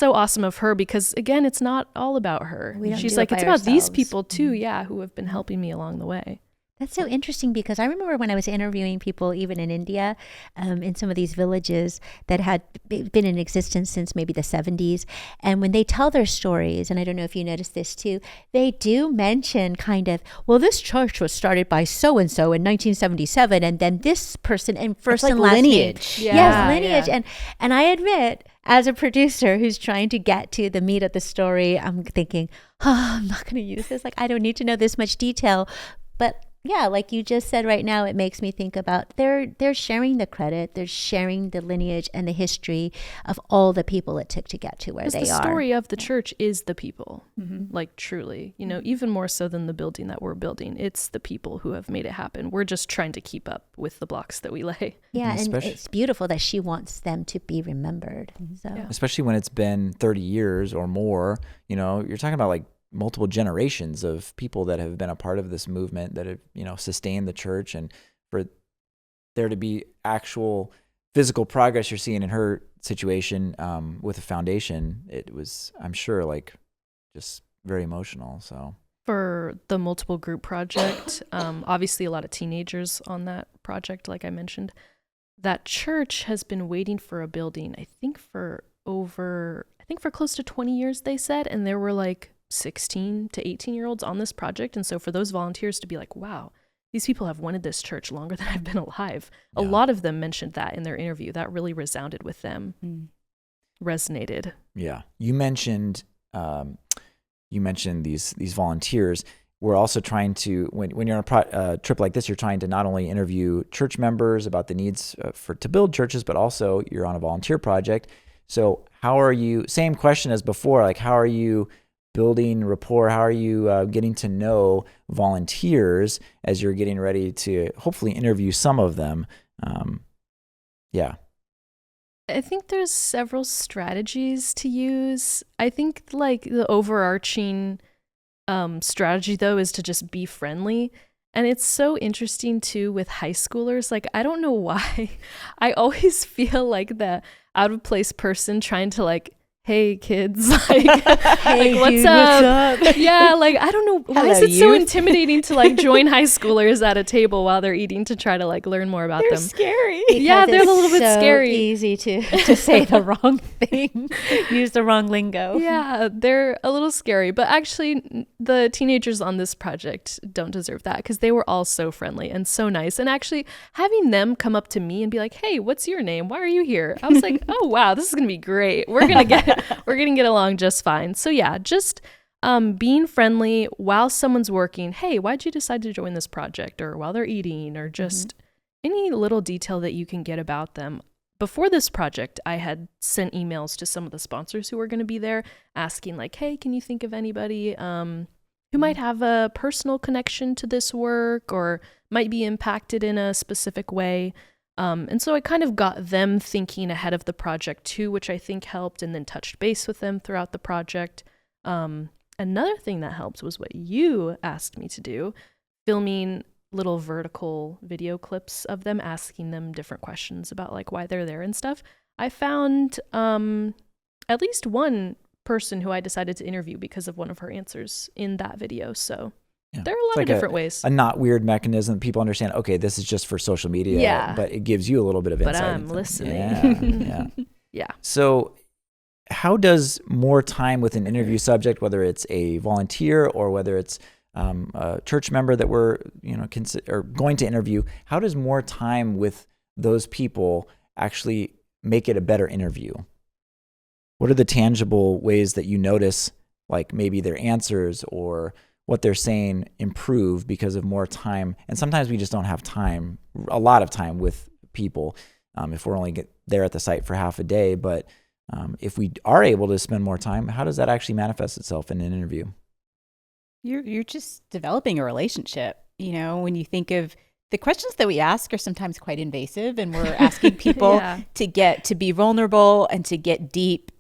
D: awesome of her, because again, it's not all about her. She's like, it's about these people too, who have been helping me along the way.
C: That's so interesting, because I remember when I was interviewing people, even in India, in some of these villages that had been in existence since maybe the 70s. And when they tell their stories, and I don't know if you noticed this too, they do mention kind of, well, this church was started by so-and-so in 1977. And then this person and first and last
B: lineage.
C: Name. Yes, lineage. Yeah. And I admit, as a producer who's trying to get to the meat of the story, I'm thinking, I'm not going to use this. Like, I don't need to know this much detail. But yeah, like you just said right now, it makes me think about they're sharing the credit, they're sharing the lineage and the history of all the people it took to get to where they
D: the
C: are.
D: story of the church is the people, like truly, even more so than the building that we're building. It's the people who have made it happen. We're just trying to keep up with the blocks that we lay.
C: Yeah, and it's beautiful that she wants them to be remembered. So
A: Especially when it's been 30 years or more, you're talking about like multiple generations of people that have been a part of this movement that have, sustained the church, and for there to be actual physical progress you're seeing in her situation with a foundation, it was, I'm sure, like just very emotional. So
D: for the multiple group project, obviously a lot of teenagers on that project, like I mentioned. That church has been waiting for a building, I think for close to 20 years, they said, and there were like 16 to 18-year-olds on this project. And so for those volunteers to be like, wow, these people have wanted this church longer than I've been alive. Yeah. A lot of them mentioned that in their interview. That really resounded with them, resonated.
A: Yeah. You mentioned these volunteers. We're also trying to, when you're on a trip like this, you're trying to not only interview church members about the needs to build churches, but also you're on a volunteer project. So how are you, same question as before, like how are you building rapport? How are you getting to know volunteers as you're getting ready to hopefully interview some of them? Yeah.
D: I think there's several strategies to use. I think like the overarching strategy though is to just be friendly. And it's so interesting too with high schoolers. Like, I don't know why I always feel like the out of place person trying to like, hey kids, like,
C: hey,
D: like
C: what's up?
D: Yeah, like I don't know why is it so intimidating to like join high schoolers at a table while they're eating to try to like learn more about them.
B: Scary.
D: Yeah, they're a little bit
C: so
D: scary.
C: Easy to say the wrong thing, use the wrong lingo.
D: Yeah, they're a little scary, but actually the teenagers on this project don't deserve that because they were all so friendly and so nice. And actually having them come up to me and be like, hey, what's your name? Why are you here? I was like, oh wow, this is gonna be great. We're gonna get along just fine. So yeah, just being friendly while someone's working. Hey, why'd you decide to join this project? Or while they're eating, or just any little detail that you can get about them. Before this project, I had sent emails to some of the sponsors who were going to be there asking like, hey, can you think of anybody who might have a personal connection to this work or might be impacted in a specific way? And so I kind of got them thinking ahead of the project too, which I think helped, and then touched base with them throughout the project. Another thing that helped was what you asked me to do, filming little vertical video clips of them, asking them different questions about like why they're there and stuff. I found at least one person who I decided to interview because of one of her answers in that video. So yeah. There are a lot of different ways.
A: A not weird mechanism that people understand, okay, this is just for social media, but it gives you a little bit of insight.
D: But I'm listening.
A: Yeah.
D: Yeah.
A: So how does more time with an interview subject, whether it's a volunteer or whether it's a church member that we're going to interview, how does more time with those people actually make it a better interview? What are the tangible ways that you notice, like maybe their answers or what they're saying improve because of more time? And sometimes we just don't have time, a lot of time with people if we're only there at the site for half a day. But if we are able to spend more time, how does that actually manifest itself in an interview?
B: You're just developing a relationship. When you think of the questions that we ask are sometimes quite invasive, and we're asking people to be vulnerable and to get deep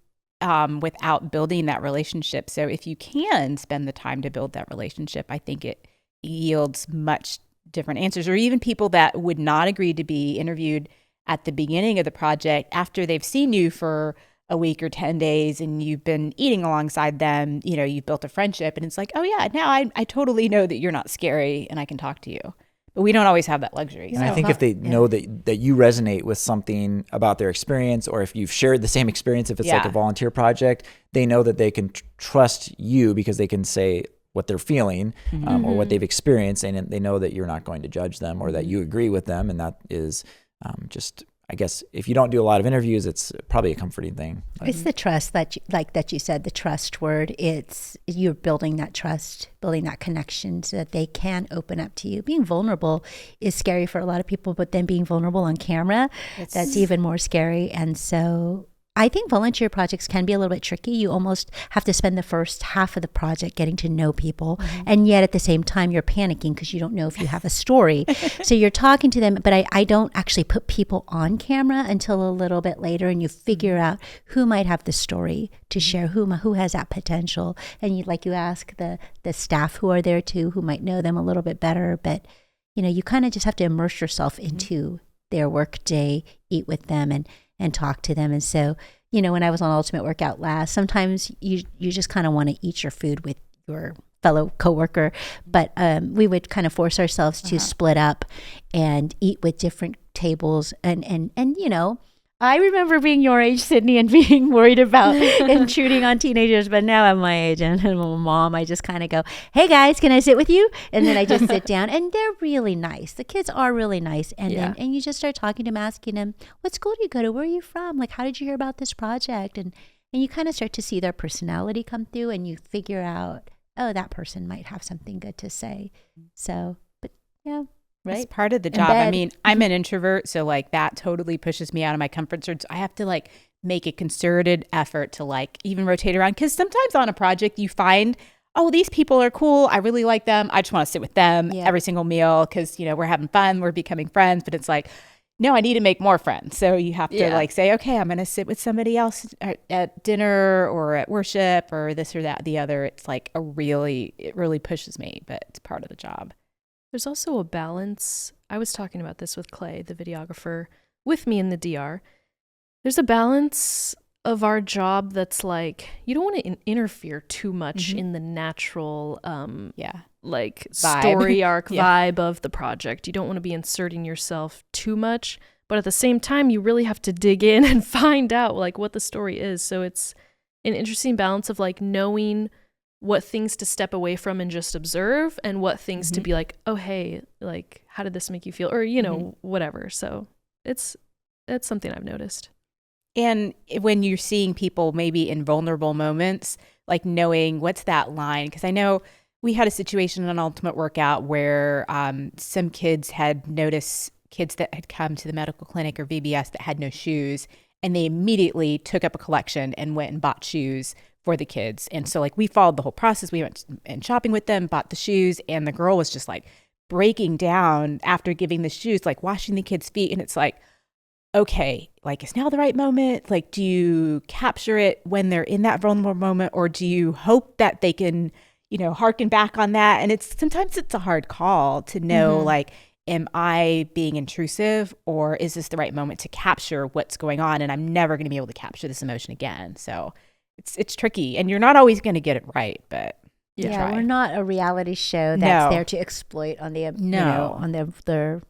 B: without building that relationship. So if you can spend the time to build that relationship, I think it yields much different answers. Or even people that would not agree to be interviewed at the beginning of the project, after they've seen you for a week or 10 days and you've been eating alongside them, you've built a friendship, and it's like, oh yeah, now I totally know that you're not scary and I can talk to you. But we don't always have that luxury.
A: And I think if they know that you resonate with something about their experience, or if you've shared the same experience, if it's like a volunteer project, they know that they can trust you because they can say what they're feeling or what they've experienced, and they know that you're not going to judge them or that you agree with them. And that is just, I guess if you don't do a lot of interviews, it's probably a comforting thing.
C: It's the trust that you said, the trust word. It's you're building that trust, building that connection so that they can open up to you. Being vulnerable is scary for a lot of people, but then being vulnerable on camera, that's even more scary. And so I think volunteer projects can be a little bit tricky. You almost have to spend the first half of the project getting to know people. And yet at the same time, you're panicking because you don't know if you have a story. So you're talking to them, but I don't actually put people on camera until a little bit later, and you figure out who might have the story to share, who has that potential. And you ask the staff who are there too, who might know them a little bit better. But, you kind of just have to immerse yourself into their work day, eat with them and talk to them. And so, when I was on Ultimate Workout last, sometimes you just kind of want to eat your food with your fellow coworker, but we would kind of force ourselves to split up and eat with different tables. And I remember being your age, Sydney, and being worried about intruding on teenagers, but now I'm my age and I'm a mom. I just kind of go, hey guys, can I sit with you? And then I just sit down, and they're really nice. The kids are really nice. And then you just start talking to them, asking them, what school do you go to? Where are you from? Like, how did you hear about this project? And you kind of start to see their personality come through, and you figure out, oh, that person might have something good to say. So, but yeah. Right.
B: It's part of the job. I mean, I'm an introvert, so that totally pushes me out of my comfort zone. So I have to make a concerted effort to even rotate around, because sometimes on a project you find, oh, these people are cool. I really like them. I just want to sit with them every single meal because, we're having fun. We're becoming friends. But it's no, I need to make more friends. So you have to say, okay, I'm going to sit with somebody else at dinner or at worship or this or that, the other. It's it really pushes me, but it's part of the job.
D: There's also a balance. I was talking about this with Clay, the videographer, with me in the DR. There's a balance of our job that's you don't want to interfere too much in the natural story arc vibe of the project. You don't want to be inserting yourself too much, but at the same time, you really have to dig in and find out what the story is. So it's an interesting balance of knowing what things to step away from and just observe, and what things to be oh, hey, how did this make you feel? Or, whatever. So it's something I've noticed.
B: And when you're seeing people maybe in vulnerable moments, knowing what's that line, because I know we had a situation on Ultimate Workout where some kids had noticed kids that had come to the medical clinic or VBS that had no shoes, and they immediately took up a collection and went and bought shoes for the kids. And so we followed the whole process. We went and shopping with them, bought the shoes, and the girl was just breaking down after giving the shoes, washing the kids' feet. And it's okay, is now the right moment? Do you capture it when they're in that vulnerable moment, or do you hope that they can, harken back on that? And sometimes it's a hard call to know, am I being intrusive, or is this the right moment to capture what's going on? And I'm never going to be able to capture this emotion again. So it's tricky, and you're not always going to get it right, but
C: we're not a reality show that's there to exploit on the on the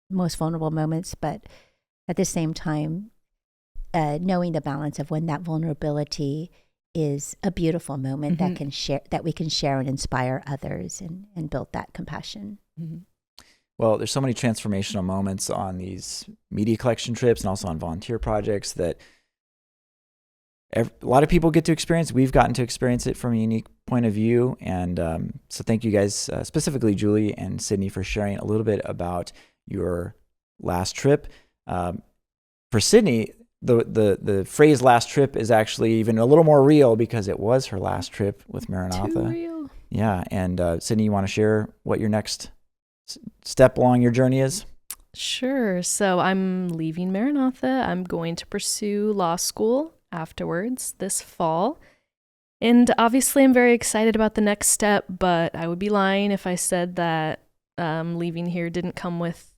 C: most vulnerable moments, but at the same time, knowing the balance of when that vulnerability is a beautiful moment that we can share and inspire others and build that compassion.
A: Well, there's so many transformational moments on these media collection trips and also on volunteer projects that a lot of people get to experience. We've gotten to experience it from a unique point of view. And so thank you guys, specifically Julie and Sydney, for sharing a little bit about your last trip. For Sydney, the phrase last trip is actually even a little more real because it was her last trip with Maranatha.
D: Too real.
A: Yeah. And Sydney, you want to share what your next step along your journey is?
D: Sure. So I'm leaving Maranatha. I'm going to pursue law school afterwards this fall. And obviously I'm very excited about the next step, but I would be lying if I said that leaving here didn't come with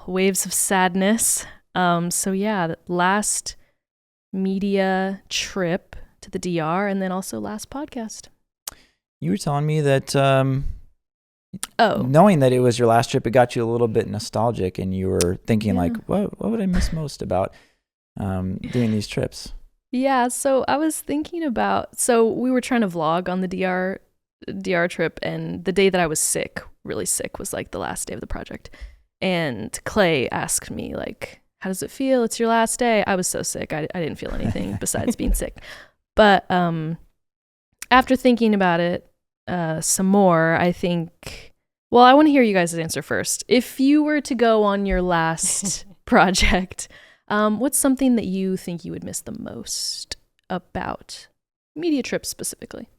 D: waves of sadness. So yeah, last media trip to the DR, and then also last podcast.
A: You were telling me that knowing that it was your last trip, it got you a little bit nostalgic, and you were thinking what would I miss most about doing these trips?
D: Yeah, so I was thinking about, so we were trying to vlog on the DR trip, and the day that I was sick, really sick, was the last day of the project. And Clay asked me how does it feel? It's your last day. I was so sick. I didn't feel anything besides being sick. But after thinking about it some more, I think, well, I want to hear you guys' answer first. If you were to go on your last project, what's something that you think you would miss the most about media trips specifically?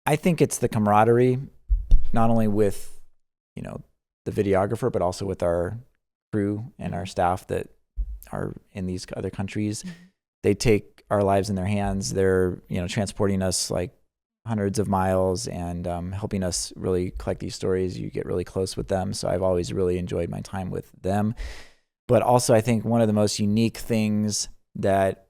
A: I think it's the camaraderie, not only with, you know, the videographer, but also with our crew and our staff that are in these other countries. Mm-hmm. They take our lives in their hands. They're, you know, transporting us like hundreds of miles and helping us really collect these stories. You get really close with them. So I've always really enjoyed my time with them. But also I think one of the most unique things that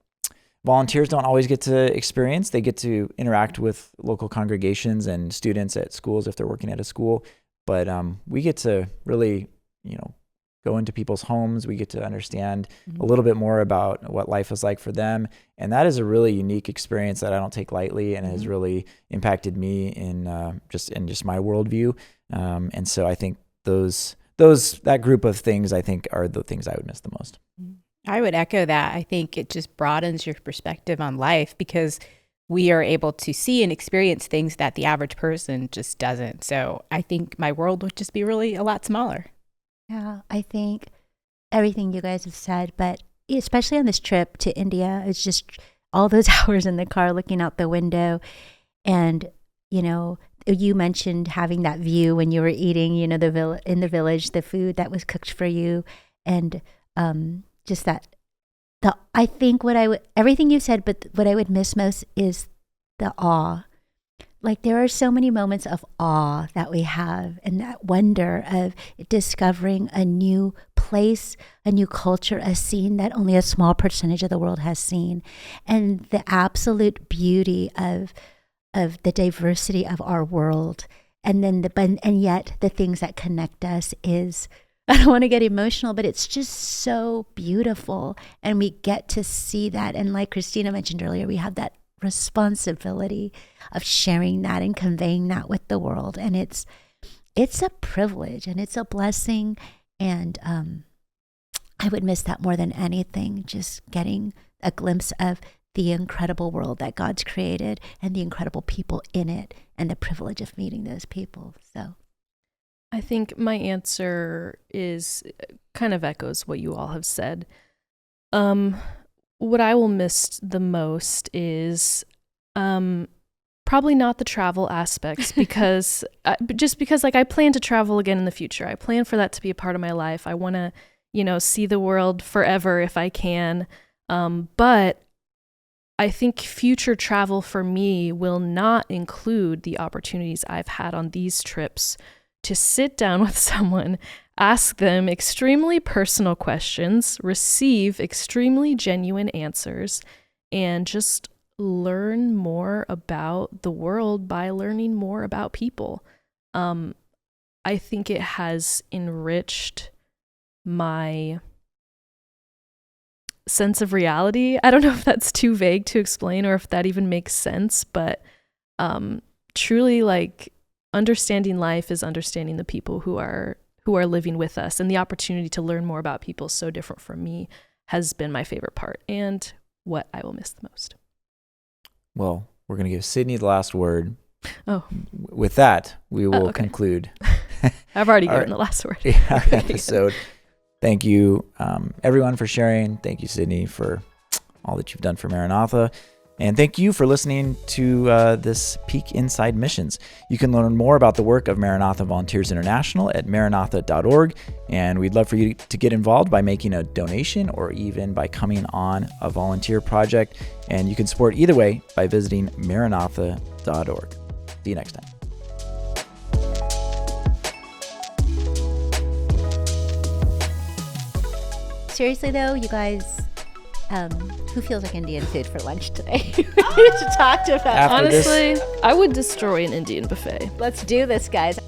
A: volunteers don't always get to experience, they get to interact with local congregations and students at schools if they're working at a school. But we get to really, you know, go into people's homes. We get to understand a little bit more about what life is like for them. And that is a really unique experience that I don't take lightly and has really impacted me in just my worldview. And so I think that group of things, I think, are the things I would miss the most.
B: I would echo that. I think it just broadens your perspective on life because we are able to see and experience things that the average person just doesn't. So I think my world would just be really a lot smaller.
C: Yeah, I think everything you guys have said, but especially on this trip to India, it's just all those hours in the car looking out the window. And, you know, you mentioned having that view when you were eating, you know, in the village, the food that was cooked for you. And just that, I think everything you said, but what I would miss most is the awe. Like there are so many moments of awe that we have and that wonder of discovering a new place, a new culture, a scene that only a small percentage of the world has seen. And the absolute beauty of the diversity of our world. And then and yet the things that connect us is, I don't want to get emotional, but it's just so beautiful. And we get to see that. And like Christina mentioned earlier, we have that responsibility of sharing that and conveying that with the world. And it's a privilege and it's a blessing. And I would miss that more than anything, just getting a glimpse of the incredible world that God's created and the incredible people in it and the privilege of meeting those people. So
D: I think my answer is kind of echoes what you all have said. What I will miss the most is probably not the travel aspects because like I plan to travel again in the future. I plan for that to be a part of my life. I want to, you know, see the world forever if I can. But I think future travel for me will not include the opportunities I've had on these trips to sit down with someone, ask them extremely personal questions, receive extremely genuine answers, and just learn more about the world by learning more about people. I think it has enriched my sense of reality. I don't know if that's too vague to explain or if that even makes sense, but truly, like, understanding life is understanding the people who are living with us, and the opportunity to learn more about people so different from me has been my favorite part and what I will miss the most.
A: Well, we're going to give Sidney the last word.
D: Oh.
A: With that, we will conclude.
D: I've already given the last word.
A: Our episode. Thank you, everyone, for sharing. Thank you, Sidney, for all that you've done for Maranatha. And thank you for listening to this Peek Inside Missions. You can learn more about the work of Maranatha Volunteers International at maranatha.org. And we'd love for you to get involved by making a donation or even by coming on a volunteer project. And you can support either way by visiting maranatha.org. See you next time.
C: Seriously though, you guys, who feels like Indian food for lunch today? We need to talk about.
D: Honestly, I would destroy an Indian buffet.
C: Let's do this, guys.